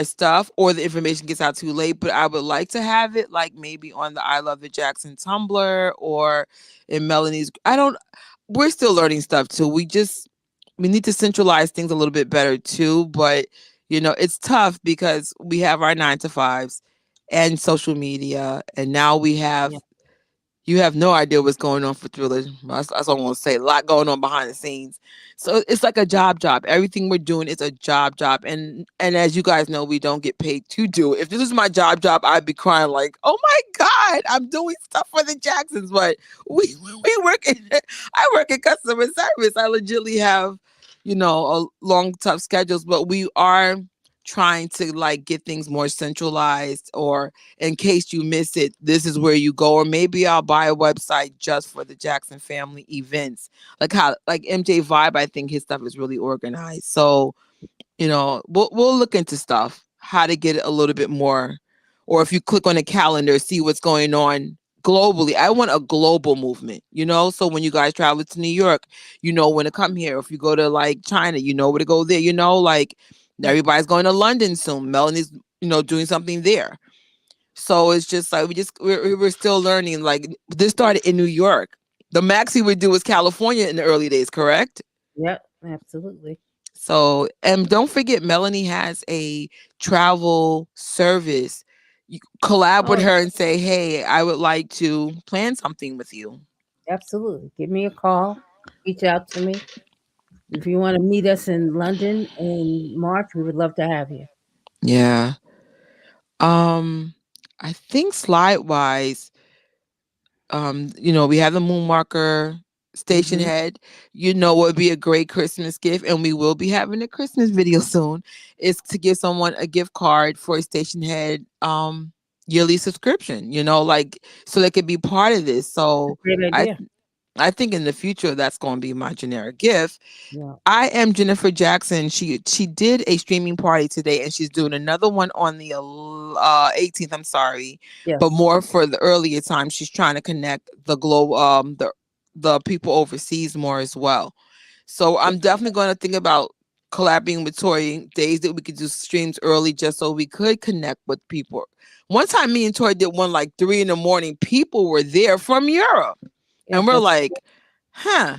stuff or the information gets out too late. But I would like to have it like maybe on the I Love the Jackson Tumblr or in Melanie's. We're still learning stuff too. We need to centralize things a little bit better too. But it's tough because we have our 9 to 5s and social media, and now we have Yeah. you have no idea what's going on for Thriller. That's all I want to say. A lot going on behind the scenes. So it's like a job. Everything we're doing is a job. And as you guys know, we don't get paid to do it. If this was my job, I'd be crying like, oh my God, I'm doing stuff for the Jacksons. But we work in I work in customer service. I legitimately have, a long, tough schedules, but we are trying to like get things more centralized, or in case you miss it, this is where you go. Or maybe I'll buy a website just for the Jackson family events, like MJ Vibe. I think his stuff is really organized. So we'll look into stuff. how to get it a little bit more, or if you click on the calendar, see what's going on globally. I want a global movement, so when you guys travel to New York, you know when to come here. If you go to like China, you know where to go there, like Yeah. everybody's going to London soon. Melanie's, doing something there. So it's just like we're still learning. Like this started in New York. The max we would do was California in the early days, correct? Yep, absolutely. So, and don't forget, Melanie has a travel service. You collab with Oh, her and say, "Hey, I would like to plan something with you." absolutely. Give me a call. Reach out to me. If you want to meet us in London in March, we would love to have you. Yeah. Um, I think slide wise, we have the moon marker, Hmm. Stationhead. What would be a great Christmas gift, and we will be having a Christmas video soon, is to give someone a gift card for a Stationhead yearly subscription, like so they could be part of this. So Great I idea. I think in the future that's going to be my generic gift. Yeah. I am Jennifer Jackson. She did a streaming party today, and she's doing another one on the 18th. I'm sorry, but Yes. more for the earlier time. She's trying to connect the globe, the people overseas more as well. So I'm definitely going to think about collaborating with Tori days that we could do streams early, just so we could connect with people. One time, me and Tori did one like 3 in the morning. People were there from Europe, Yeah, and we're that's. like, "Huh,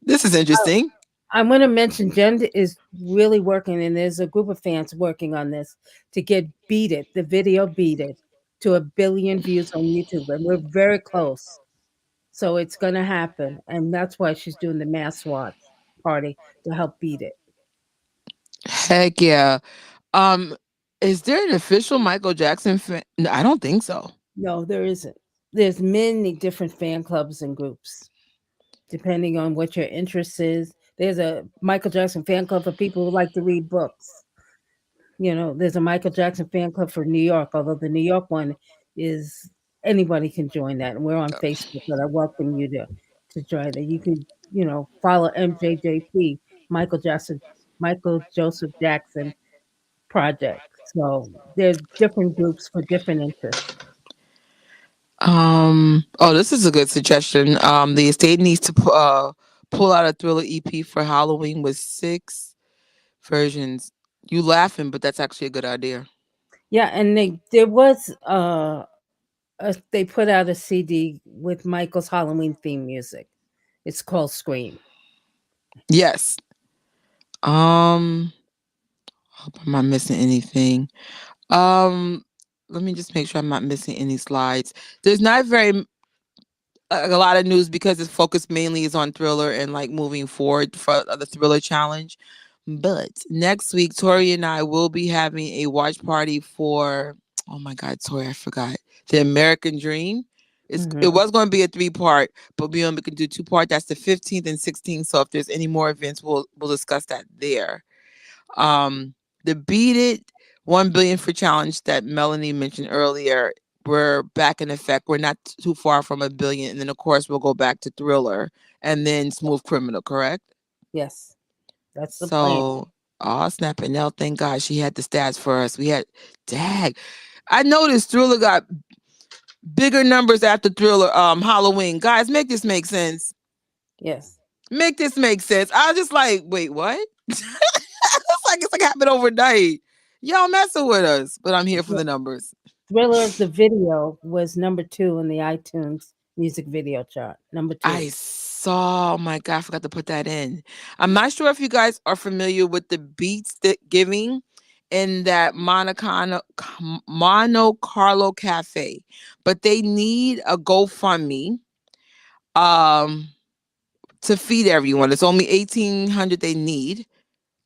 this is interesting." I'm going to mention Jen is really working, and there's a group of fans working on this to get Beat It, the video Beat It, to 1 billion views on YouTube. And we're very close. So it's going to happen. And that's why she's doing the mass watch party to help beat it. Heck yeah. Um, is there an official Michael Jackson fan? No, I don't think so. No, there isn't. There's many different fan clubs and groups, depending on what your interest is. There's a Michael Jackson fan club for people who like to read books. There's a Michael Jackson fan club for New York, although the New York one is anybody can join that. And we're on Facebook, but I welcome you to join that. You can, follow MJJP, Michael Jackson, Michael Joseph Jackson Project. So there's different groups for different interests. Oh, this is a good suggestion. The estate needs to pull out a Thriller EP for Halloween with 6 versions. You laughing, but that's actually a good idea. Yeah, and there was they put out a CD with Michael's Halloween theme music. It's called Scream. Yes. Hope I'm not missing anything. Um, Let me just make sure I'm not missing any slides. There's not a lot of news because its focus mainly is on Thriller and like moving forward for the Thriller challenge. But next week, Tori and I will be having a watch party for, oh my God, Tori, I forgot, the American Dream. It Hmm. was going to be a 3-part, but we only can do 2-part. That's the 15th and 16th. So if there's any more events, we'll discuss that there. Um, the Beat It 1 billion for challenge that Melanie mentioned earlier, we're back in effect. We're not too far from 1 billion. And then, of course, we'll go back to Thriller and then Smooth Criminal, correct? Yes, that's the plan. So, oh, snap and now, thank God she had the stats for us. We had, dag. I noticed Thriller got bigger numbers after Thriller Halloween. Guys, make this make sense. Yes. Make this make sense. I was just like, wait, what? It's like happened overnight. Y'all messing with us, but I'm here for the numbers. Thriller, the video was number 2 in the iTunes music video chart. Number 2. I saw. Oh my God, I forgot to put that in. I'm not sure if you guys are familiar with the beats that giving in that Mono Carlo Cafe, but they need a GoFundMe um to feed everyone. It's only 1,800 they need.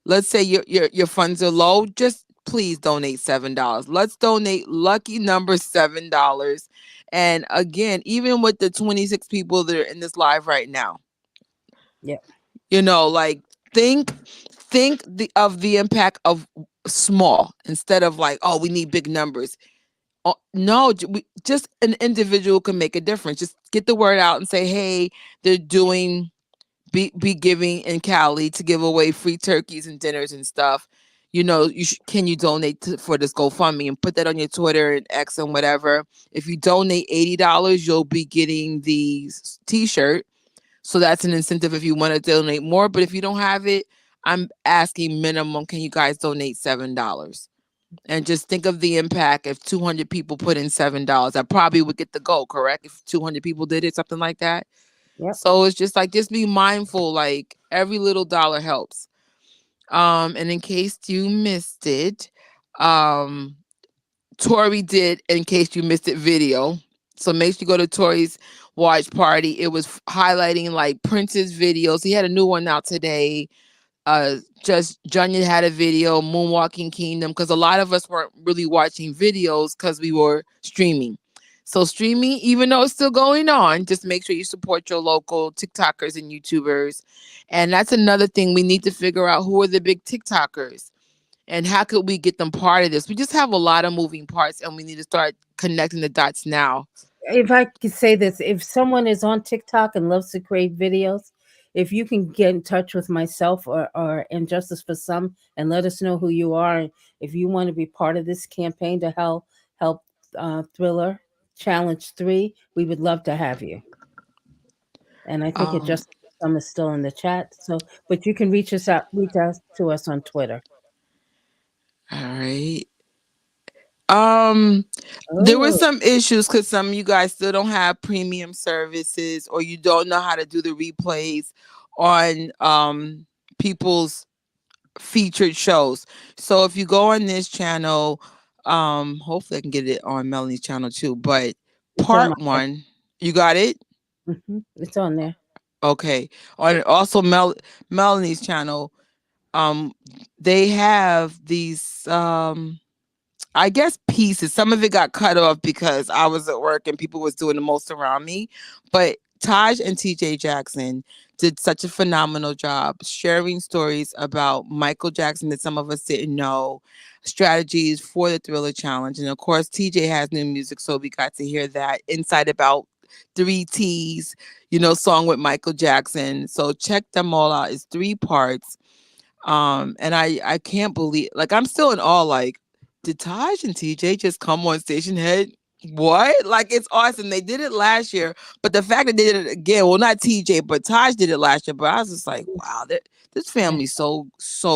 Let's say your funds are low, just please donate $7. Let's donate lucky number $7. And again, even with the 26 people that are in this live right now, Yeah. like think of the impact of small instead of like, oh, we need big numbers. Oh, no, just an individual can make a difference. Just get the word out and say, hey, they're doing be giving in Cali to give away free turkeys and dinners and stuff. can you donate for this GoFundMe, and put that on your Twitter and X and whatever. If you donate $80, you'll be getting the T-shirt. So that's an incentive if you want to donate more. But if you don't have it, I'm asking minimum, can you guys donate $7? And just think of the impact if 200 people put in $7. I probably would get the goal, correct? If 200 people did it, something like that. Yep. So it's just like, just be mindful, like every little dollar helps. And in case you missed it, um, Tori did, in case you missed it, video. So make sure you go to Tori's watch party. It was highlighting like Prince's videos. He had a new one out today. Just Junior had a video, Moonwalking Kingdom, because a lot of us weren't really watching videos because we were streaming. So streaming, even though it's still going on, just make sure you support your local TikTokers and YouTubers. And that's another thing, we need to figure out who are the big TikTokers and how could we get them part of this. We just have a lot of moving parts, and we need to start connecting the dots now. If I could say this, if someone is on TikTok and loves to create videos, if you can get in touch with myself or Injustice for Some and let us know who you are, if you want to be part of this campaign to help Thriller Challenge 3, we would love to have you. And I think Um, Injustice for Some is still in the chat. So, but you can reach out to us on Twitter. all right. Um, there were Oh, some issues because some of you guys still don't have premium services, or you don't know how to do the replays on people's featured shows. So if you go on this channel, hopefully I can get it on Melanie's channel too. But it's on part my. one, you got it? It's on there. Okay. On also Melanie's channel, um, they have these I guess pieces. Some of it got cut off because I was at work and people was doing the most around me. But Taj and TJ Jackson did such a phenomenal job sharing stories about Michael Jackson that some of us didn't know, strategies for the Thriller Challenge. And of course, TJ has new music, so we got to hear that insight about 3T's, song with Michael Jackson. So check them all out. It's 3 parts. And I can't believe, like, I'm still in awe, like, did Taj and TJ just come on Stationhead? What? Like, it's awesome. They did it last year, but the fact that they did it again, well, not TJ, but Taj did it last year. But I was just like, wow, this family's so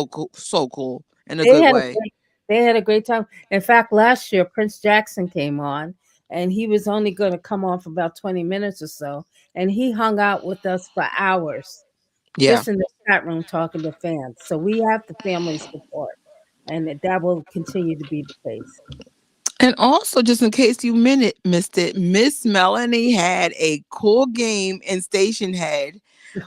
cool, so cool in a They good had a way. great they had a great time. In fact, last year Prince Jackson came on and he was only going to come on for about 20 minutes or so, and he hung out with us for hours Yeah. just in the chat room talking to fans. So we have the family support, and that will continue to be the case. And also, just in case you missed it, Miss Melanie had a cool game in Stationhead.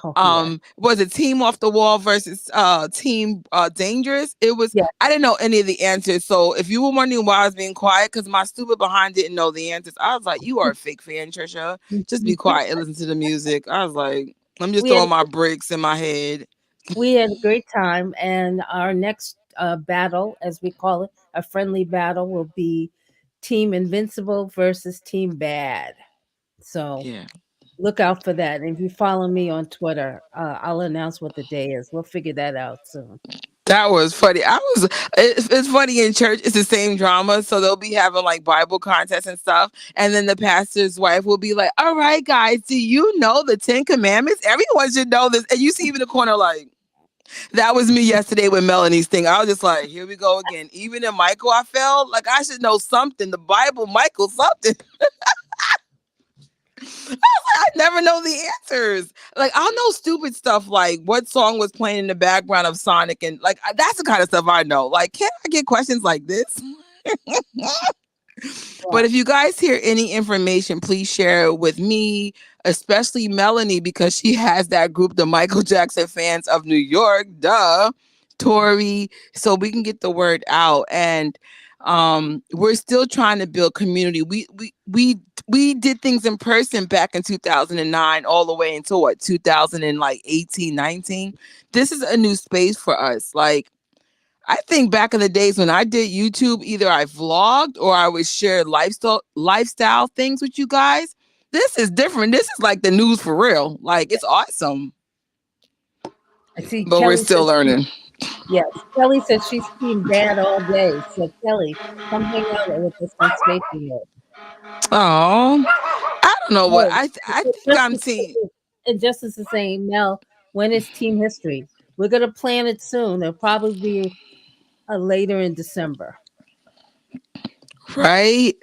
Oh yeah. Was it Team Off the Wall versus Team Dangerous? It was. Yeah. I didn't know any of the answers, so if you were wondering why I was being quiet, because my stupid behind didn't know the answers, I was like, "You are a fake fan, Trisha. Just be quiet and listen to the music." I was like, "I'm just we had throwing my bricks in my head." we had a great time, and our next battle, as we call it, a friendly battle, will be Team Invincible versus Team Bad. So Yeah. look out for that. And if you follow me on Twitter, I'll announce what the day is. We'll figure that out soon. That was funny. It's funny in church. It's the same drama. So they'll be having like Bible contests and stuff. And then the pastor's wife will be like, all right, guys, do you know the 10 Commandments? Everyone should know this. And you see him in the corner like, that was me yesterday with Melanie's thing. I was just like, here we go again. Even in Michael, I felt like I should know something. The Bible, Michael, something. I never know the answers. Like, I'll know stupid stuff like what song was playing in the background of Sonic, and like that's the kind of stuff I know. Like, can I get questions like this? Yeah. But if you guys hear any information, please share it with me, especially Melanie, because she has that group, the Michael Jackson fans of New York, duh, Tori, so we can get the word out. And we're still trying to build community. We did things in person back in 2009 all the way until what, 2018, 19. This is a new space for us. Like, I think back in the days when I did YouTube, either I vlogged or I would share lifestyle things with you guys. This is different. This is like the news for real. Like, it's awesome. I see But we're Kelly still says learning. Yes, Kelly said she's team dad all day. So Kelly, come hang out with us on Stationhead. Oh, I don't know what Oh, I think I'm Justice, team. and Justice is saying, Mel, when is team history? We're gonna plan it soon. It'll probably be later in December. Right?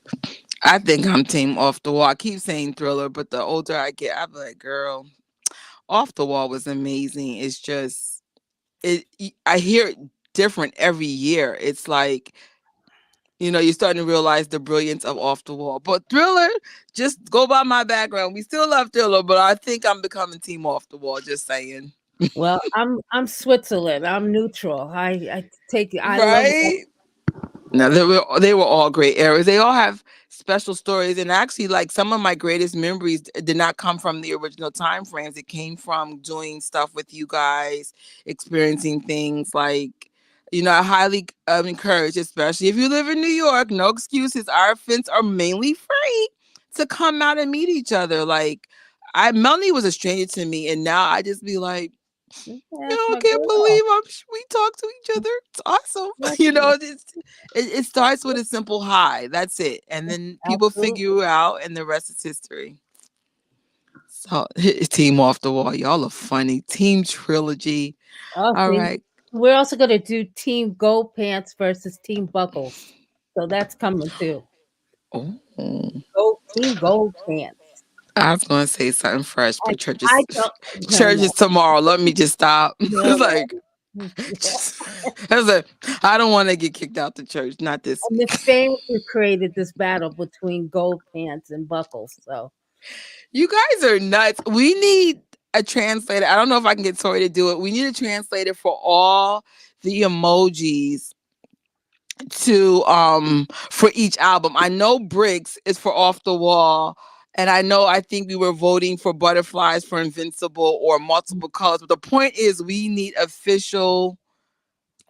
I think I'm team off the wall. I keep saying Thriller, but the older I get, I'm like, girl, Off the Wall was amazing. It's just I hear it different every year. It's like, you're starting to realize the brilliance of Off the Wall. But Thriller, just go by my background. We still love Thriller, but I think I'm becoming team Off the Wall, just saying. Well, I'm Switzerland. I'm neutral. I take I love all. Right? No, they were all great eras. They all have special stories, and actually, like some of my greatest memories did not come from the original time frames. It came from doing stuff with you guys, experiencing things like, I highly encourage, especially if you live in New York. No excuses. Our events are mainly free to come out and meet each other. Like, Melanie was a stranger to me, and now I just be like, That's I my can't girl. believe we talk to each other. It's awesome. That's It starts with a simple hi. That's it. And then people figure absolutely. you out, and the rest is history. So, Team Off the Wall. Y'all are funny. Team Trilogy. Oh, All see, right. we're also gonna do Team Gold Pants versus Team Buckles. So that's coming too. Oh, Gold Team Gold Pants. I was going to say something fresh, I but church I is, don't no church no is tomorrow. Let me just stop. It's no. like, I was like, I don't want to get kicked out the church. Not this And the week. fans who created this battle between Gold Pants and Buckles. So You guys are nuts. We need a translator. I don't know if I can get Tori to do it. We need a translator for all the emojis to for each album. I know Bricks is for Off the Wall. And I think we were voting for butterflies for Invincible or multiple colors. But the point is we need official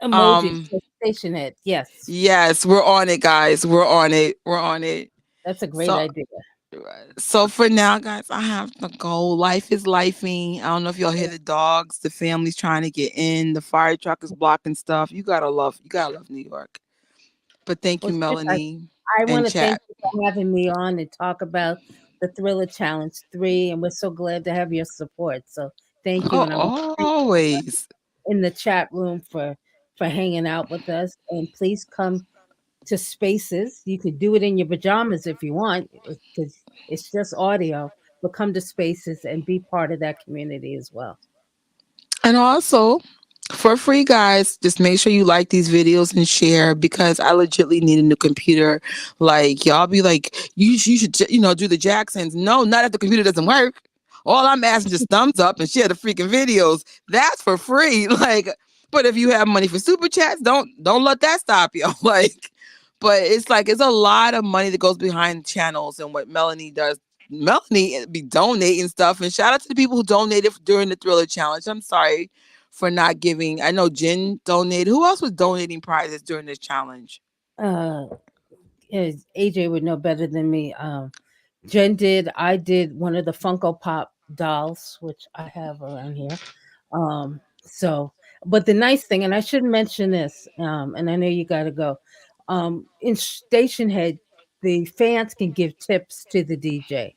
emojis um for Stationhead. Yes, yes, we're on it, guys. We're on it. We're on it. that's a great So idea. So for now, guys, I have to go. Life is lifing. I don't know if y'all hear the dogs. The family's trying to get in. The fire truck is blocking stuff. You gotta love New York. But thank Well, you, sis, Melanie I and want to thank chat. you for having me on and talk about the Thriller Challenge 3, and we're so glad to have your support. So thank you, and I want to Oh, thank always. in the chat room for hanging out with us. And please come to Spaces. You could do it in your pajamas if you want, because it's just audio. But come to Spaces and be part of that community as well. And also, for free, guys, just make sure you like these videos and share because I legitly need a new computer. Like, y'all be like, you should, do the Jacksons. No, not if the computer doesn't work. All I'm asking is just thumbs up and share the freaking videos. That's for free. Like, but if you have money for super chats, don't let that stop you. Like, but it's like it's a lot of money that goes behind channels and what Melanie does. Melanie be donating stuff, and shout out to the people who donated during the Thriller Challenge. I'm sorry for not giving. I know Jen donated. Who else was donating prizes during this challenge? Uh, AJ would know better than me. Jen did. I did one of the Funko Pop dolls, which I have around here. So, but the nice thing, and I should mention this, and I know you got to go. In Stationhead, the fans can give tips to the DJ,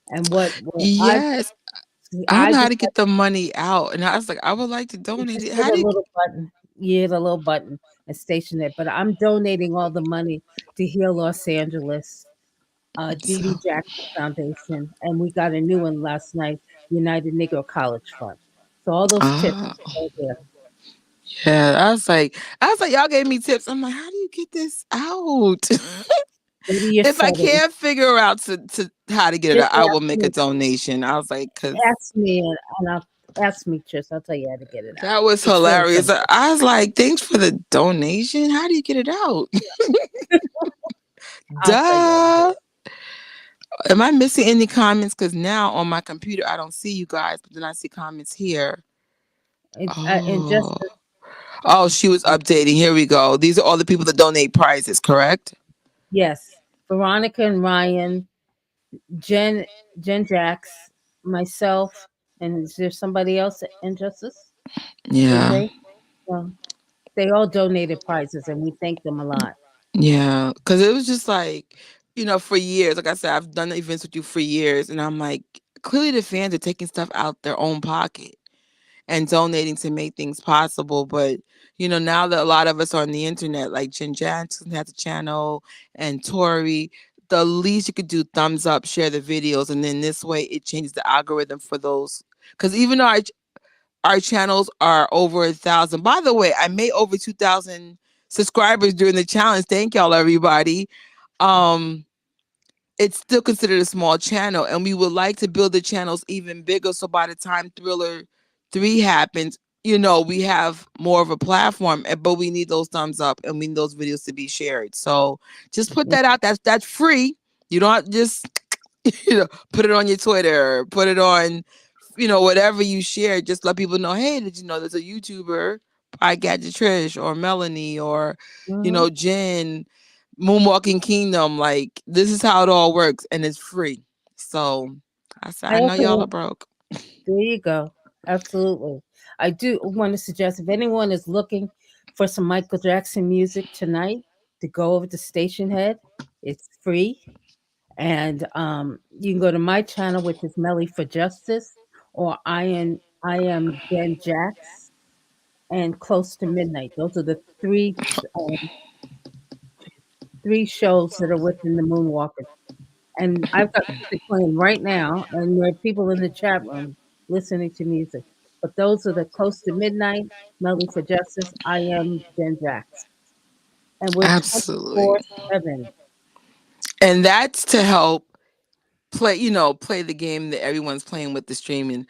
and what Yes, I don't I know how just to get the money out, and I was like, I would like to you donate just it. hit How a do you? little button. You hit a little button and station it. But I'm donating all the money to Heal Los Angeles, Dee So, Dee Jackson Foundation, and we got a new one last night, United Negro College Fund. So all those tips ah, are there. yeah, I was like, y'all gave me tips. I'm like, how do you get this out? Go to your If I settings. can't figure out to how to get it Just out, I will make a donation. I was like, cause ask me, and I'll ask me, Tris. I'll tell you how to get it out. that was It's real hilarious. simple. I was like, thanks for the donation. How do you get it out? I'll tell you how to do Duh. it. Am I missing any comments? Because now on my computer, I don't see you guys, but then I see comments here. And just Oh. Oh, she was updating. Here we go. These are all the people that donate prizes, correct? yes, Veronica and Ryan, Jen, Jen Jax, myself, and is there somebody else? Injustice, Yeah. AJ. No. They all donated prizes, and we thank them a lot. Yeah, because it was just like, for years, like I said, I've done events with you for years, and I'm like, clearly the fans are taking stuff out their own pocket and donating to make things possible. But now that a lot of us are on the internet, like Jen Jackson has a channel and Tori, the least you could do, thumbs up, share the videos, and then this way it changes the algorithm for those. Because even though our channels are over 1,000. By the way, I made over 2,000 subscribers during the challenge. Thank y'all, everybody. Um, it's still considered a small channel, and we would like to build the channels even bigger. So by the time Thriller 3 happens, we have more of a platform, but we need those thumbs up and we need those videos to be shared. So just put that out. That's free. You don't just put it on your Twitter, put it on whatever you share. Just let people know, hey, did you know there's a YouTuber, I Gadget Trish or Melanie or Jen, Moonwalking Kingdom. Like, this is how it all works, and it's free. So I know y'all are broke. There you go. Absolutely. I do want to suggest, if anyone is looking for some Michael Jackson music tonight, to go over to Stationhead. It's free. And you can go to my channel, which is Melly for Justice, or I am Ben Jax, and Close to Midnight. Those are the three shows that are within the Moonwalker. And I've got music playing right now, and there are people in the chat room listening to music. But those are the Close to Midnight, Melody for Justice, I am Jen Jax. And we're Absolutely. 24/7. And that's to help play the game that everyone's playing with the streaming.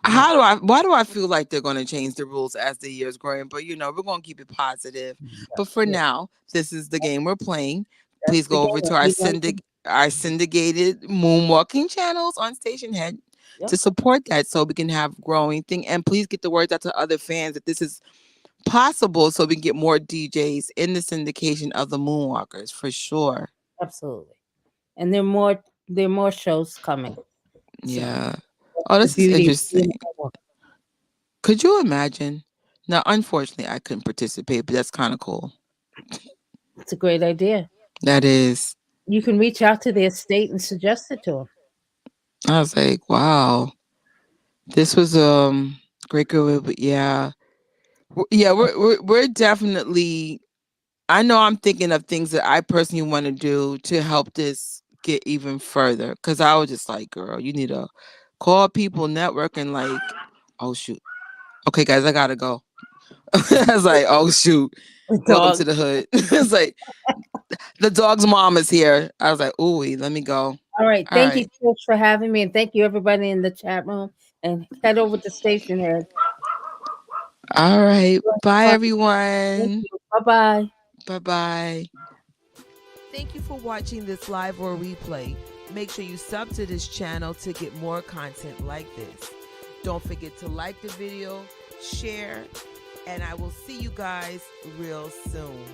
Why do I feel like they're going to change the rules as the year's growing? But we're going to keep it positive. But for Yeah, now, this is the game we're playing. that's Please the go game. over to If you want to, our syndicated moonwalking channels on Stationhead yep, to support that, so we can have growing thing. And please get the word out to other fans that this is possible, so we can get more DJs in the syndication of the Moonwalkers for sure. absolutely. And there are more shows coming. So Yeah. that's Oh, the this is beauty of being interesting. a homework. Could you imagine? Now, unfortunately, I couldn't participate, but that's kind of cool. It's a great idea. That is. You can reach out to the estate and suggest it to them. I was like, wow, this was great girl. But yeah, yeah, we're definitely. I know I'm thinking of things that I personally want to do to help this get even further. Cause I was just like, girl, you need to call people, network, and like, oh shoot. Okay, guys, I gotta go. I was like, oh shoot. The Welcome dog. to the hood. It's like the dog's mom is here. I was like, ooh, let me go. All right. All Thank you, right. Trish, for having me, and thank you everybody in the chat room. And head over to Stationhead. All right. Bye, Thank everyone. you. Bye bye. Bye bye. Thank you for watching this live or replay. Make sure you sub to this channel to get more content like this. Don't forget to like the video, share, and I will see you guys real soon.